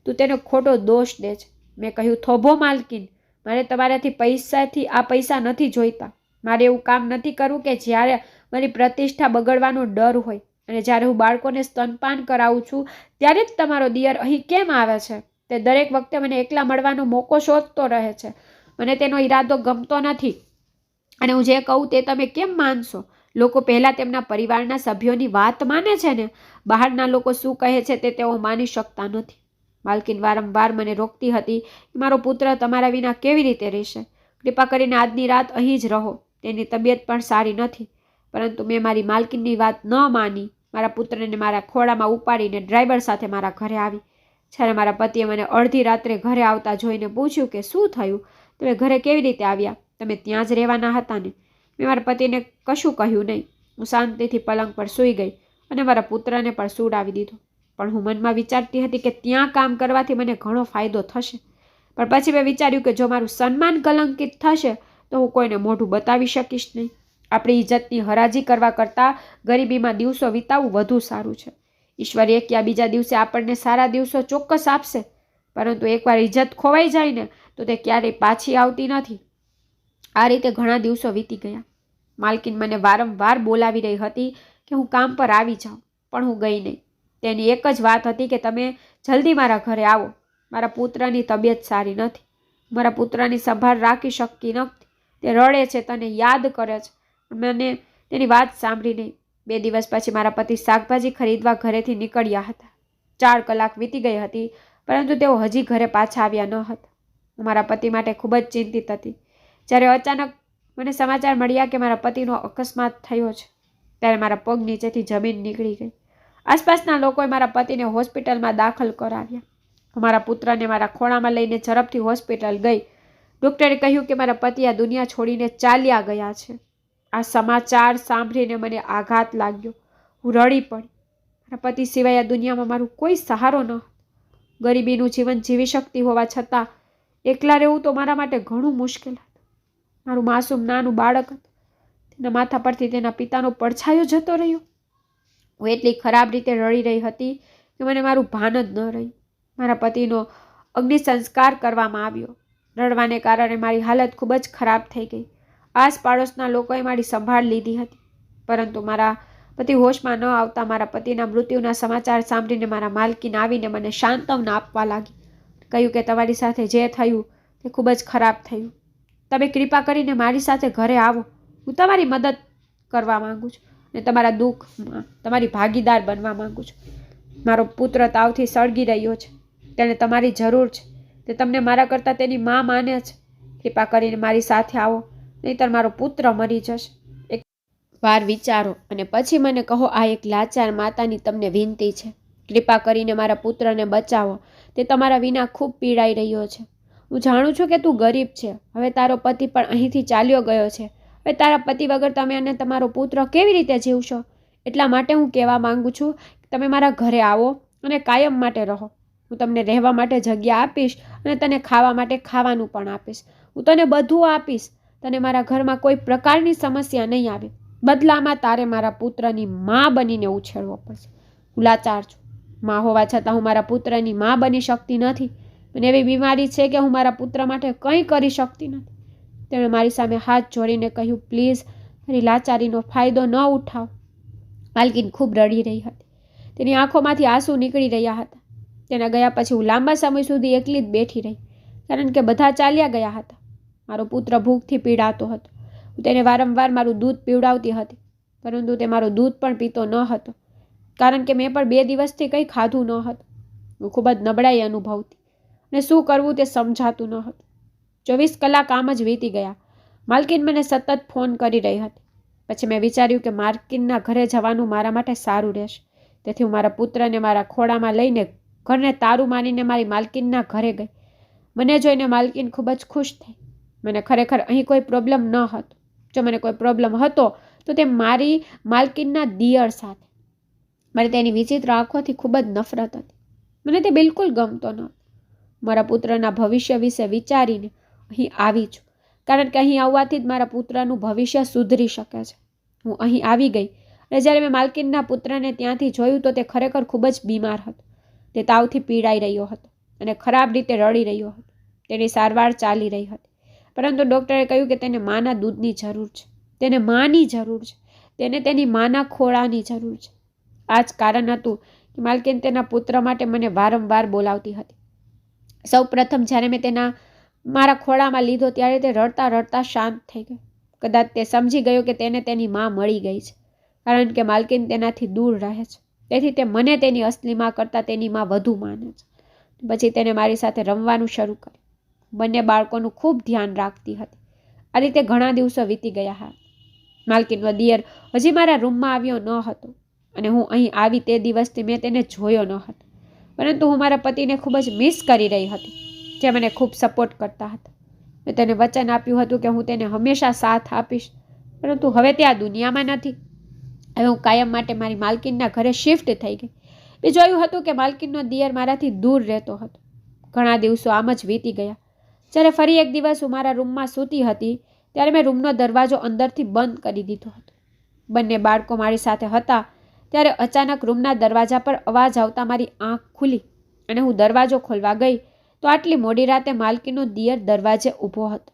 તું તેને ખોટો દોષ દે છે. મેં કહ્યું, થોભો માલકીન, મારે તમારાથી આ પૈસા નથી જોઈતા. મારે એવું કામ નથી કરવું કે જ્યારે મારી પ્રતિષ્ઠા બગડવાનો ડર હોય, અને જ્યારે હું બાળકોને સ્તનપાન કરાવું છું ત્યારે જ તમારો દિયર અહીં કેમ આવે છે? તે દરેક વખતે મને એકલા મળવાનો મોકો શોધતો રહે છે. મને તેનો ઈરાદો ગમતો નથી, અને હું જે કહું તે તમે કેમ માનશો? લોકો પહેલા તેમના પરિવારના સભ્યોની વાત માને છે ને બહારના લોકો શું કહે છે તે તેઓ માની શકતા નથી. માલકીન વારંવાર મને રોકતી હતી કે મારો પુત્ર તમારા વિના કેવી રીતે રહેશે? કૃપા કરીને આજની રાત અહીં જ રહો. તેની તબિયત પણ સારી નથી. પરંતુ મેં મારી માલકીનની વાત ન માની. મારા પુત્રને મારા ખોળામાં ઉપાડીને ડ્રાઈવર સાથે મારા ઘરે આવી. જ્યારે મારા પતિએ મને અડધી રાત્રે ઘરે આવતા જોઈને પૂછ્યું કે શું થયું? તમે ઘરે કેવી રીતે આવ્યા? તમે ત્યાં જ રહેવાના હતા ને? મેં મારા પતિને કશું કહ્યું નહીં. હું શાંતિથી પલંગ પર સૂઈ ગઈ અને મારા પુત્રને પણ સૂડાવી દીધો. પણ હું મનમાં વિચારતી હતી કે ત્યાં કામ કરવાથી મને ઘણો ફાયદો થશે. પણ પછી મેં વિચાર્યું કે જો મારું સન્માન કલંકિત થશે તો હું કોઈને મોઢું બતાવી શકીશ નહીં. આપણી ઇજ્જતની હરાજી કરવા કરતાં ગરીબીમાં દિવસો વિતાવવું વધુ સારું છે. ઈશ્વર એક યા બીજા દિવસે આપણને સારા દિવસો ચોક્કસ આપશે, પરંતુ એકવાર ઇજ્જત ખોવાઈ જાય ને તો તે ક્યારેય પાછી આવતી નથી. આ રીતે ઘણા દિવસો વીતી ગયા. માલકીન મને વારંવાર બોલાવી રહી હતી કે હું કામ પર આવી જાઉં, પણ હું ગઈ નહીં. તેની એક જ વાત હતી કે તમે જલ્દી મારા ઘરે આવો. મારા પુત્રની તબિયત સારી નથી. મારા પુત્રની સંભાળ રાખી શકતી નથી. તે રડે છે, તને યાદ કરે છે. મને તેની વાત સાંભળી નહીં. 2 દિવસ પછી મારા પતિ શાકભાજી ખરીદવા ઘરેથી નીકળ્યા હતા. 4 કલાક વીતી ગઈ હતી, પરંતુ તેઓ હજી ઘરે પાછા આવ્યા ન હતા. હું મારા પતિ માટે ખૂબ જ ચિંતિત હતી. જ્યારે અચાનક મને સમાચાર મળ્યા કે મારા પતિનો અકસ્માત થયો છે, ત્યારે મારા પગ નીચેથી જમીન નીકળી ગઈ. આસપાસના લોકોએ મારા પતિને હોસ્પિટલમાં દાખલ કરાવ્યા. હું મારા પુત્રને મારા ખોળામાં લઈને ઝડપથી હોસ્પિટલ ગઈ. ડૉક્ટરે કહ્યું કે મારા પતિ આ દુનિયા છોડીને ચાલ્યા ગયા છે. આ સમાચાર સાંભળીને મને આઘાત લાગ્યો. હું રડી પડી. મારા પતિ સિવાય આ દુનિયામાં મારું કોઈ સહારો ન હતો. ગરીબીનું જીવન જીવી શકતી હોવા છતાં એકલા રહેવું તો મારા માટે ઘણું મુશ્કેલ હતું. મારું માસૂમ નાનું બાળક હતું. તેના માથા પરથી તેના પિતાનો પડછાયો જતો રહ્યો. હું એટલી ખરાબ રીતે રડી રહી હતી કે મને મારું ભાન જ ન રહ્યું. મારા પતિનો અગ્નિ સંસ્કાર કરવામાં આવ્યો. રડવાને કારણે મારી હાલત ખૂબ જ ખરાબ થઈ ગઈ. આસપાડોશના લોકોએ મારી સંભાળ લીધી હતી, પરંતુ મારા પતિ હોશમાં ન આવતા મારા પતિના મૃત્યુના સમાચાર સાંભળીને મારા માલકીન આવીને મને સાંત્વના આપવા લાગી. કહ્યું કે તમારી સાથે જે થયું તે ખૂબ જ ખરાબ થયું. તમે કૃપા કરીને મારી સાથે ઘરે આવો. હું તમારી મદદ કરવા માંગુ છું અને તમારા દુઃખમાં તમારી ભાગીદાર બનવા માંગુ છું. મારો પુત્ર તાવથી સળગી રહ્યો છે. તેને તમારી જરૂર છે. તે તમને મારા કરતાં તેની માં માને છે. કૃપા કરીને મારી સાથે આવો, નહીંતર મારો પુત્ર મરી જશે. એક વાર વિચારો અને પછી મને કહો. આ એક લાચાર માતાની તમને વિનંતી છે. કૃપા કરીને મારા પુત્રને બચાવો. તે તમારા વિના ખૂબ પીડાઈ રહ્યો છે. હું જાણું છું કે તું ગરીબ છે. હવે તારો પતિ પણ અહીંથી ચાલ્યો ગયો છે. હવે તારા પતિ વગર તમે અને તમારો પુત્ર કેવી રીતે જીવશો? એટલા માટે હું કહેવા માંગુ છું કે તમે મારા ઘરે આવો અને કાયમ માટે રહો. હું તમને રહેવા માટે જગ્યા આપીશ અને તને ખાવા માટે ખાવાનું પણ આપીશ. હું તને બધું આપીશ. તને મારા ઘરમાં કોઈ પ્રકારની સમસ્યા નહીં આવે. બદલામાં તારે મારા પુત્રની માં બનીને ઉછેરવો પડશે. હું લાચાર છું. માં હોવા છતાં હું મારા પુત્રની માં બની શકતી નથી. મને એવી બીમારી છે કે હું મારા પુત્ર માટે કંઈ કરી શકતી નથી. તેણે મારી સામે હાથ જોડીને કહ્યું, પ્લીઝ મારી લાચારીનો ફાયદો ન ઉઠાવ. માલકીન ખૂબ રડી રહી હતી. તેની આંખોમાંથી આંસુ નીકળી રહ્યા હતા. તેના ગયા પછી હું લાંબા સમય સુધી એકલી જ બેઠી રહી, કારણ કે બધા ચાલ્યા ગયા હતા. મારો પુત્ર ભૂખથી પીડાતો હતો. હું તેને વારંવાર મારું દૂધ પીવડાવતી હતી, પરંતુ તે મારું દૂધ પણ પીતો ન હતો, કારણ કે મેં પણ 2 દિવસથી કંઈ ખાધું ન હતું. હું ખૂબ જ નબળાઈ અનુભવતી અને શું કરવું તે સમજાતું ન હતું. 24 કલાક આમ જ વીતી ગયા. માલકીન મને સતત ફોન કરી રહી હતી. પછી મેં વિચાર્યું કે માલકીનના ઘરે જવાનું મારા માટે સારું રહેશે. તેથી હું મારા પુત્રને મારા ખોળામાં લઈને ઘરને તારું માનીને મારી માલકીનના ઘરે ગઈ. મને જોઈને માલકીન ખૂબ જ ખુશ થઈ. મને ખરેખર અહીં કોઈ પ્રોબ્લેમ ન હતો. જો મને કોઈ પ્રોબ્લેમ હતો તો તે મારી માલકીનના દિયર સાથે. મારી તેની વિચિત્ર આંખોથી ખૂબ જ નફરત હતી. મને તે બિલકુલ ગમતો ન હતો. મારા પુત્રના ભવિષ્ય વિશે વિચારીને અહીં આવી છું, કારણ કે અહીં આવવાથી જ મારા પુત્રનું ભવિષ્ય સુધરી શકે છે. હું અહીં આવી ગઈ અને જ્યારે મેં માલકીનના પુત્રને ત્યાંથી જોયું તો તે ખરેખર ખૂબ જ બીમાર હતો. તે તાવથી પીડાઈ રહ્યો હતો અને ખરાબ રીતે રડી રહ્યો હતો. તેની સારવાર ચાલી રહી હતી, પરંતુ ડૉક્ટરે કહ્યું કે તેને માના દૂધની જરૂર છે, તેને માની જરૂર છે, તેને તેની માના ખોળાની જરૂર છે. આ જ કારણ હતું કે માલકીન તેના પુત્ર માટે મને વારંવાર બોલાવતી હતી. સૌ પ્રથમ જ્યારે મેં મારા ખોળામાં લીધો ત્યારે તે રડતા રડતા શાંત થઈ ગયો. કદાચ તે સમજી ગયો કે તેને તેની માં મળી ગઈ છે, કારણ કે માલકીન તેનાથી દૂર રહે છે. તેથી તે મને તેની અસલી માં કરતાં તેની માં વધુ માને છે. પછી તેને મારી સાથે રમવાનું શરૂ કર્યું. બંને બાળકોનું ખૂબ ધ્યાન રાખતી હતી. આ રીતે ઘણા દિવસો વીતી ગયા હતા. માલકીનનો દિયર હજી મારા રૂમમાં આવ્યો ન હતો, અને હું અહીં આવી તે દિવસથી મેં તેને જોયો ન હતો. પરંતુ હું મારા પતિને ખૂબ જ મિસ કરી રહી હતી, જે મને ખૂબ સપોર્ટ કરતા હતા. મેં તેને વચન આપ્યું હતું કે હું તેને હંમેશા સાથ આપીશ, પરંતુ હવે તે આ દુનિયામાં નથી. હવે હું કાયમ માટે મારી માલકીનના ઘરે શિફ્ટ થઈ ગઈ. મેં જોયું હતું કે માલકીનનો દિયર મારાથી દૂર રહેતો હતો. ઘણા દિવસો આમ જ વીતી ગયા. જ્યારે ફરી એક દિવસ હું મારા રૂમમાં સૂતી હતી, ત્યારે મેં રૂમનો દરવાજો અંદરથી બંધ કરી દીધો હતો. બંને બાળકો મારી સાથે હતા ત્યારે અચાનક રૂમના દરવાજા પર અવાજ આવતા મારી આંખ ખુલી અને હું દરવાજો ખોલવા ગઈ તો આટલી મોડી રાતે માલકીનનો દિયર દરવાજે ઊભો હતો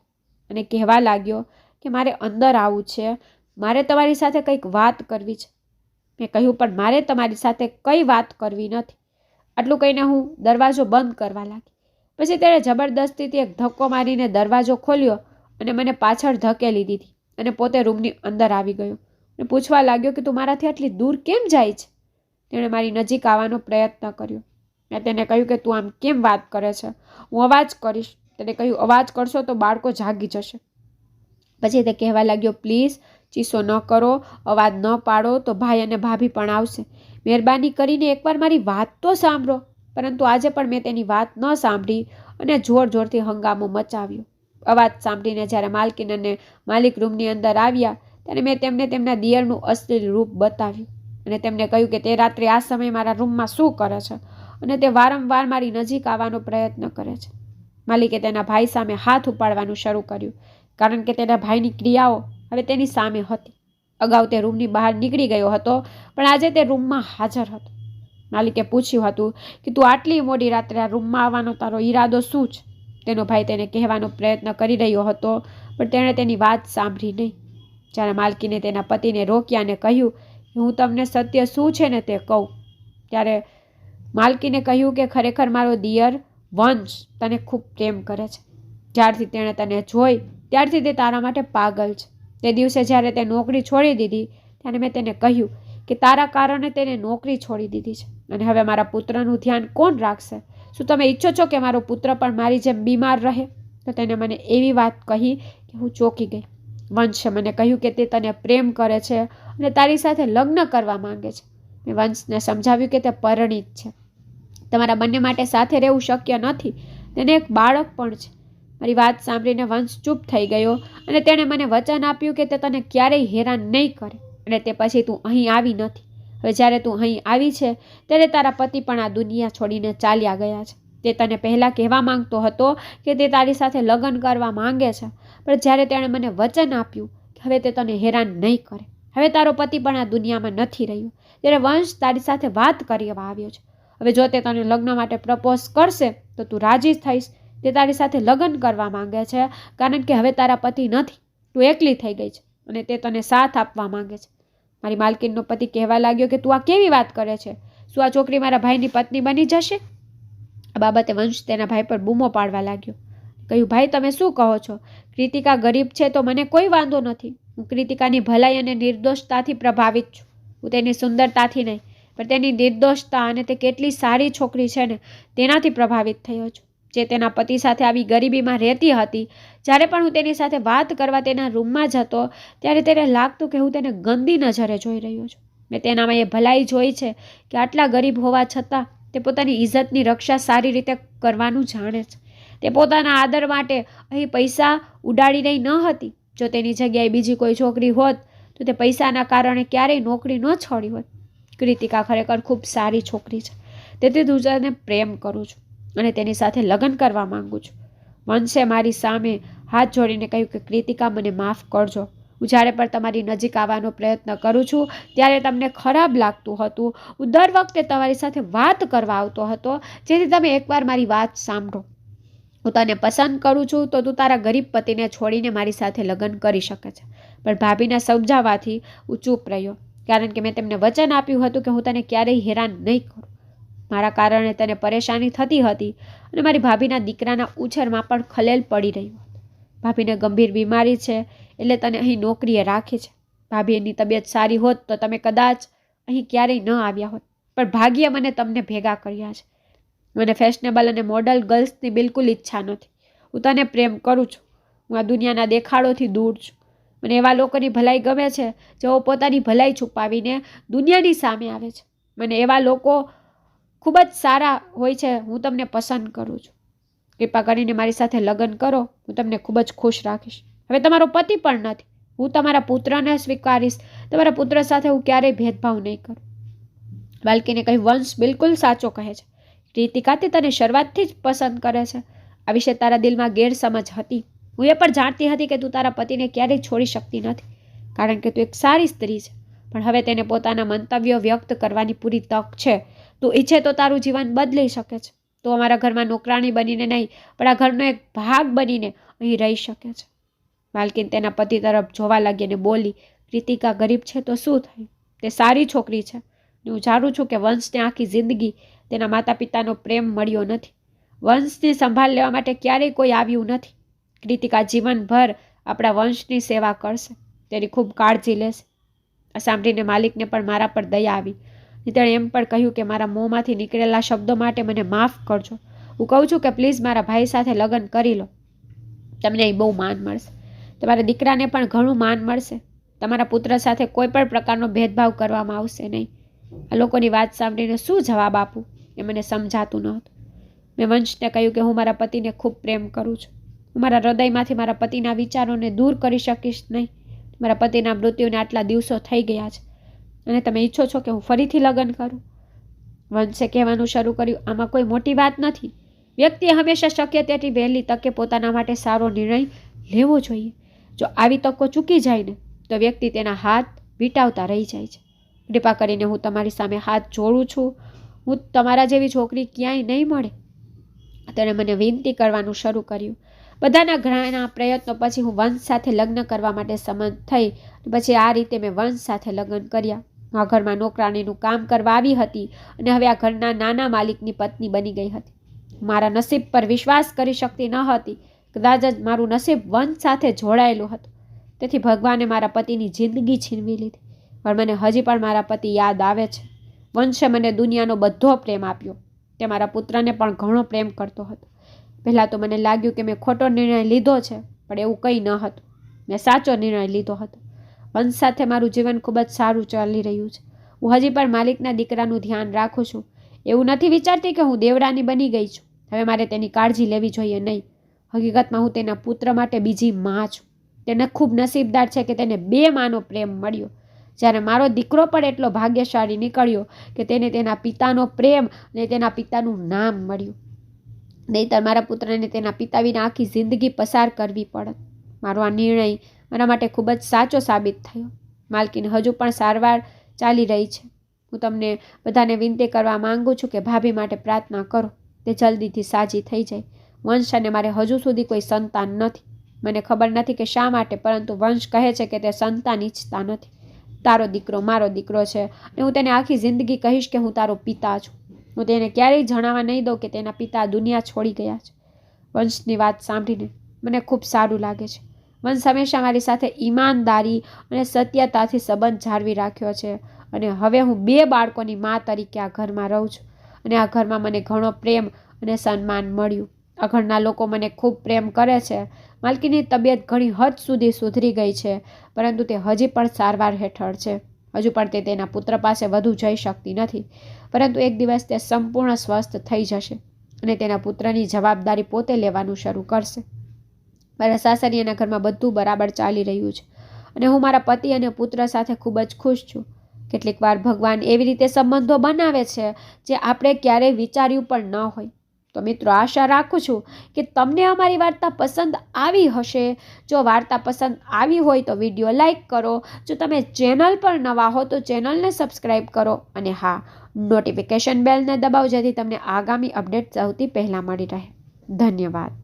અને કહેવા લાગ્યો કે મારે અંદર આવવું છે, મારે તમારી સાથે કંઈક વાત કરવી છે. મેં કહ્યું, પણ મારે તમારી સાથે કઈ વાત કરવી નથી. આટલું કહીને હું દરવાજો બંધ કરવા લાગી. પછી તેણે જબરદસ્તીથી એક ધક્કો મારીને દરવાજો ખોલ્યો અને મને પાછળ ધકેલી દીધી અને પોતે રૂમની અંદર આવી ગયો અને પૂછવા લાગ્યો કે તું મારાથી આટલી દૂર કેમ જાય છે? તેણે મારી નજીક આવવાનો પ્રયત્ન કર્યો. મેં તેને કહ્યું કે તું આમ કેમ વાત કરે છે? હું અવાજ કરીશ. તેને કહ્યું, અવાજ કરશો તો બાળકો જાગી જશે. પછી તે કહેવા લાગ્યો, પ્લીઝ ચીસો ન કરો, અવાજ ન પાડો તો ભાઈ અને ભાભી પણ આવશે. મહેરબાની કરીને એકવાર મારી વાત તો સાંભળો. પરંતુ આજે પણ મેં તેની વાત ન સાંભળી અને જોર જોરથી હંગામો મચાવ્યો. અવાજ સાંભળીને જ્યારે માલકીન અને માલિક રૂમની અંદર આવ્યા ત્યારે મેં તેમને તેમના દિયરનું અશ્લીલ રૂપ બતાવ્યું અને તેમને કહ્યું કે તે રાત્રે આ સમયે મારા રૂમમાં શું કરે છે અને તે વારંવાર મારી નજીક આવવાનો પ્રયત્ન કરે છે. માલિકે તેના ભાઈ સામે હાથ ઉપાડવાનું શરૂ કર્યું, કારણ કે તેના ભાઈની ક્રિયાઓ હવે તેની સામે હતી. અગાઉ તે રૂમની બહાર નીકળી ગયો હતો, પણ આજે તે રૂમમાં હાજર હતો. માલિકે પૂછ્યું હતું કે તું આટલી મોડી રાત્રે આ રૂમમાં આવવાનો તારો ઈરાદો શું છે? તેનો ભાઈ તેને કહેવાનો પ્રયત્ન કરી રહ્યો હતો, પણ તેણે તેની વાત સાંભળી નહીં. જ્યારે માલકીને તેના પતિને રોક્યા અને કહ્યું કે હું તમને સત્ય શું છે ને તે કહું, ત્યારે માલકીને કહ્યું કે ખરેખર મારો દિયર વંશ તને ખૂબ પ્રેમ કરે છે. જ્યારથી તેણે તને જોઈ ત્યારથી તે તારા માટે પાગલ છે. તે દિવસે જ્યારે તે નોકરી છોડી દીધી ત્યારે મેં તેને કહ્યું કે તારા કારણે તેને નોકરી છોડી દીધી છે અને હવે મારા પુત્રનું ધ્યાન કોણ રાખશે? શું તમે ઈચ્છો છો કે મારો પુત્ર પણ મારી જેમ બીમાર રહે? તો તેને મને એવી વાત કહી કે હું ચોંકી ગઈ. વંશે મને કહ્યું કે તે તને પ્રેમ કરે છે અને તારી સાથે લગ્ન કરવા માંગે છે. મેં વંશને સમજાવ્યું કે તે પરિણીત છે, તમારા બંને માટે સાથે રહેવું શક્ય નથી, તેને એક બાળક પણ છે. મારી વાત સાંભળીને વંશ ચૂપ થઈ ગયો અને તેણે મને વચન આપ્યું કે તે તને ક્યારેય હેરાન નહીં કરે અને તે પછી તું અહીં આવી નથી. હવે જ્યારે તું અહીં આવી છે ત્યારે તારા પતિ પણ આ દુનિયા છોડીને ચાલ્યા ગયા છે. તે તને પહેલાં કહેવા માંગતો હતો કે તે તારી સાથે લગ્ન કરવા માંગે છે, પણ જ્યારે તેણે મને વચન આપ્યું કે હવે તે તને હેરાન નહીં કરે, હવે તારો પતિ પણ આ દુનિયામાં નથી રહ્યો, ત્યારે વંશ તારી સાથે વાત કરવા આવ્યો છે. હવે જો તે તને લગ્ન માટે પ્રપોઝ કરશે તો તું રાજી થઈશ. તે તારી સાથે લગ્ન કરવા માંગે છે, કારણ કે હવે તારા પતિ નથી, તું એકલી થઈ ગઈ છે અને તે તને સાથ આપવા માંગે છે. મારી માલકીનનો પતિ કહેવા લાગ્યો કે તું આ કેવી વાત કરે છે? શું આ છોકરી મારા ભાઈની પત્ની બની જશે? આ બાબતે વંશ તેના ભાઈ પર બૂમો પાડવા લાગ્યો. કહ્યું, ભાઈ તમે શું કહો છો? કૃતિકા ગરીબ છે તો મને કોઈ વાંધો નથી. હું કૃતિકાની ભલાઈ અને નિર્દોષતાથી પ્રભાવિત છું. હું તેની સુંદરતાથી નહીં, પણ તેની નિર્દોષતા અને તે કેટલી સારી છોકરી છે ને તેનાથી પ્રભાવિત થયો છું. જે તેના પતિ સાથે આવી ગરીબીમાં રહેતી હતી, જ્યારે પણ હું તેની સાથે વાત કરવા તેના રૂમમાં જતો ત્યારે તેને લાગતું કે હું તેને ગંદી નજરે જોઈ રહ્યો છું. મેં તેનામાં એ ભલાઈ જોઈ છે કે આટલા ગરીબ હોવા છતાં તે પોતાની ઇજ્જતની રક્ષા સારી રીતે કરવાનું જાણે છે. તે પોતાના આદર માટે અહીં પૈસા ઉડાડી રહી ન હતી. જો તેની જગ્યાએ બીજી કોઈ છોકરી હોત તો તે પૈસાના કારણે ક્યારેય નોકરી ન છોડી હોત. કૃતિકા ખરેખર ખૂબ સારી છોકરી છે, તેથી હું તેને પ્રેમ કરું છું અને તેની સાથે લગ્ન કરવા માંગુ છું. વંશે મારી સામે હાથ જોડીને કહ્યું કે કૃતિકા મને માફ કરજો, હું જ્યારે પણ તમારી નજીક આવવાનો પ્રયત્ન કરું છું ત્યારે તમને ખરાબ લાગતું હતું. હું દર વખતે તમારી સાથે વાત કરવા આવતો હતો જેથી તમે એકવાર મારી વાત સાંભળો. હું તને પસંદ કરું છું તો તું તારા ગરીબ પતિને છોડીને મારી સાથે લગ્ન કરી શકે છે. પણ ભાભીના સમજાવવાથી હું ચૂપ રહ્યો, કારણ કે મેં તેમને વચન આપ્યું હતું કે હું તને ક્યારેય હેરાન નહીં કરું. મારા કારણે તને પરેશાની થતી હતી અને મારી ભાભીના દીકરાના ઉછેરમાં પણ ખલેલ પડી રહ્યું હતું. ભાભીને ગંભીર બીમારી છે એટલે તને અહીં નોકરીએ રાખી છે. ભાભીની તબિયત સારી હોત તો તમે કદાચ અહીં ક્યારેય ન આવ્યા હોત, પણ ભાગ્યે મને તમને ભેગા કર્યા છે. મને ફેશનેબલ અને મોડલ ગર્લ્સની બિલકુલ ઈચ્છા નથી. હું તને પ્રેમ કરું છું. હું આ દુનિયાના દેખાડોથી દૂર છું. મને એવા લોકોની ભલાઈ ગમે છે જેઓ પોતાની ભલાઈ છુપાવીને દુનિયાની સામે આવે છે. મને એવા લોકો ખૂબ જ સારા હોય છે. હું તમને પસંદ કરું છું. કૃપા કરીને મારી સાથે લગ્ન કરો. હું તમને ખૂબ જ ખુશ રાખીશ. હવે તમારો પતિ પણ નથી. હું તમારા પુત્રને સ્વીકારીશ. તમારા પુત્ર સાથે હું ક્યારેય ભેદભાવ નહીં કરું. બાલ્કીને કહ્યું, વંશ બિલકુલ સાચો કહે છે. કૃતિકા તે તને શરૂઆતથી જ પસંદ કરે છે. આ વિશે તારા દિલમાં ગેરસમજ હતી. હું એ પણ જાણતી હતી કે તું તારા પતિને ક્યારેય છોડી શકતી નથી, કારણ કે તું એક સારી સ્ત્રી છે. પણ હવે તેને પોતાના મંતવ્યો વ્યક્ત કરવાની પૂરી તક છે. તું ઈચ્છે તો તારું જીવન બદલી શકે છે. તું અમારા ઘરમાં નોકરાણી બનીને નહીં, પણ આ ઘરનો એક ભાગ બનીને અહીં રહી શકે છે. માલકીન તેના પતિ તરફ જોવા લાગી અને બોલી, કૃતિકા ગરીબ છે તો શું થયું? તે સારી છોકરી છે. હું જાણું છું કે વંશને આખી જિંદગી તેના માતા પિતાનો પ્રેમ મળ્યો નથી. વંશની સંભાળ લેવા માટે ક્યારેય કોઈ આવ્યું નથી. કૃતિકા જીવનભર આપણા વંશની સેવા કરશે. તેની ખૂબ કાળજી લેશે. આ સાંભળીને માલિકને પણ મારા પર દયા આવી. તેણે એમ પણ કહ્યું કે મારા મોંમાંથી નીકળેલા શબ્દો માટે મને માફ કરજો. હું કહું છું કે પ્લીઝ મારા ભાઈ સાથે લગ્ન કરી લો. તમને અહીં બહુ માન મળશે. તમારા દીકરાને પણ ઘણું માન મળશે. તમારા પુત્ર સાથે કોઈ પણ પ્રકારનો ભેદભાવ કરવામાં આવશે નહીં. આ લોકોની વાત સાંભળીને શું જવાબ આપું એ મને સમજાતું નહોતું. મેં વંશને કહ્યું કે હું મારા પતિને ખૂબ પ્રેમ કરું છું. હું મારા હૃદયમાંથી મારા પતિના વિચારોને દૂર કરી શકીશ નહીં. મારા પતિના મૃત્યુને આટલા દિવસો થઈ ગયા છે અને તમે ઈચ્છો છો કે હું ફરીથી લગ્ન કરું? વંશે કહેવાનું શરૂ કર્યું, આમાં કોઈ મોટી વાત નથી. વ્યક્તિએ હંમેશા શક્ય તેટલી વહેલી તકે પોતાના માટે સારો નિર્ણય લેવો જોઈએ. જો આવી તકો ચૂકી જાય ને તો વ્યક્તિ તેના હાથ વીંટાવતા રહી જાય છે. કૃપા કરીને હું તમારી સામે હાથ જોડું છું. હું તમારા જેવી છોકરી ક્યાંય નહીં મળે. તેણે મને વિનંતી કરવાનું શરૂ કર્યું. બધાના ઘણા પ્રયત્નો પછી હું વંશ સાથે લગ્ન કરવા માટે સંમત થઈ. પછી આ રીતે મેં વંશ સાથે લગ્ન કર્યા. આ ઘરમાં નોકરાણીનું કામ કરવા આવી હતી અને હવે આ ઘરના નાના માલિકની પત્ની બની ગઈ હતી. મારા નસીબ પર વિશ્વાસ કરી શકતી ન હતી. કદાચ જ મારું નસીબ વંશ સાથે જોડાયેલું હતું. તેથી ભગવાને મારા પતિની જિંદગી છીનવી લીધી. પણ મને હજી પણ મારા પતિ યાદ આવે છે. વંશે મને દુનિયાનો બધો પ્રેમ આપ્યો. તે મારા પુત્રને પણ ઘણો પ્રેમ કરતો હતો. પહેલાં તો મને લાગ્યું કે મેં ખોટો નિર્ણય લીધો છે, પણ એવું કંઈ ન હતું. મેં સાચો નિર્ણય લીધો હતો. વંશ સાથે મારું જીવન ખૂબ જ સારું ચાલી રહ્યું છે. હું હજી પણ માલિકના દીકરાનું ધ્યાન રાખું છું. એવું નથી વિચારતી કે હું દેવરાની બની ગઈ છું. હવે મારે તેની કાળજી લેવી જોઈએ નહીં. હકીકતમાં હું તેના પુત્ર માટે બીજી માં છું. તેને ખૂબ નસીબદાર છે કે તેને 2 માનો પ્રેમ મળ્યો. જ્યારે મારો દીકરો પણ એટલો ભાગ્યશાળી નીકળ્યો કે તેને તેના પિતાનો પ્રેમ અને તેના પિતાનું નામ મળ્યું. નહીંતર મારા પુત્રને તેના પિતા વિના આખી જિંદગી પસાર કરવી પડત. મારો આ નિર્ણય મારા માટે ખૂબ જ સાચો સાબિત થયો. માલકીન હજુ પણ સારવાર ચાલી રહી છે. હું તમને બધાને વિનંતી કરવા માંગુ છું કે ભાભી માટે પ્રાર્થના કરો. તે જલ્દીથી સાજી થઈ જાય. વંશ અને મારે હજુ સુધી કોઈ સંતાન નથી. મને ખબર નથી કે શા માટે, પરંતુ વંશ કહે છે કે તે સંતાન ઈચ્છતા નથી. તારો દીકરો મારો દીકરો છે અને હું તેને આખી જિંદગી કહીશ કે હું તારો પિતા છું. હું તેને ક્યારેય જણાવવા નહીં દઉં કે તેના પિતા દુનિયા છોડી ગયા છે. વંશની વાત સાંભળીને મને ખૂબ સારું લાગે છે. વંશ હંમેશા મારી સાથે ઈમાનદારી અને સત્યતાથી સંબંધ જાળવી રાખ્યો છે અને હવે હું 2 બાળકોની મા તરીકે આ ઘરમાં રહું છું અને આ ઘરમાં મને ઘણો પ્રેમ અને સન્માન મળ્યું. આ ઘરના લોકો મને ખૂબ પ્રેમ કરે છે. માલકીની તબિયત ઘણી હદ સુધી સુધરી ગઈ છે, પરંતુ તે હજી પણ સારવાર હેઠળ છે. હજુ પણ તે તેના પુત્ર પાસે વધુ જઈ શકતી નથી, પરંતુ એક દિવસ તે સંપૂર્ણ સ્વસ્થ થઈ જશે અને તેના પુત્રની જવાબદારી પોતે લેવાનું શરૂ કરશે. મારા સાસરિયાના ઘરમાં બધું બરાબર ચાલી રહ્યું છે અને હું મારા પતિ અને પુત્ર સાથે ખૂબ જ ખુશ છું. કેટલીક વાર ભગવાન એવી રીતે સંબંધો બનાવે છે જે આપણે ક્યારેય વિચાર્યું પણ ન હોય. તો મિત્રો આશા રાખું છું કે તમને અમારી વાર્તા પસંદ આવી હશે. જો વાર્તા પસંદ આવી હોય તો વિડીયો લાઈક કરો. જો તમે ચેનલ પર નવા હો તો ચેનલને સબસ્ક્રાઈબ કરો અને હા, નોટિફિકેશન બેલને દબાવો જેથી તમને આગામી અપડેટ સૌથી પહેલાં મળી રહે. ધન્યવાદ.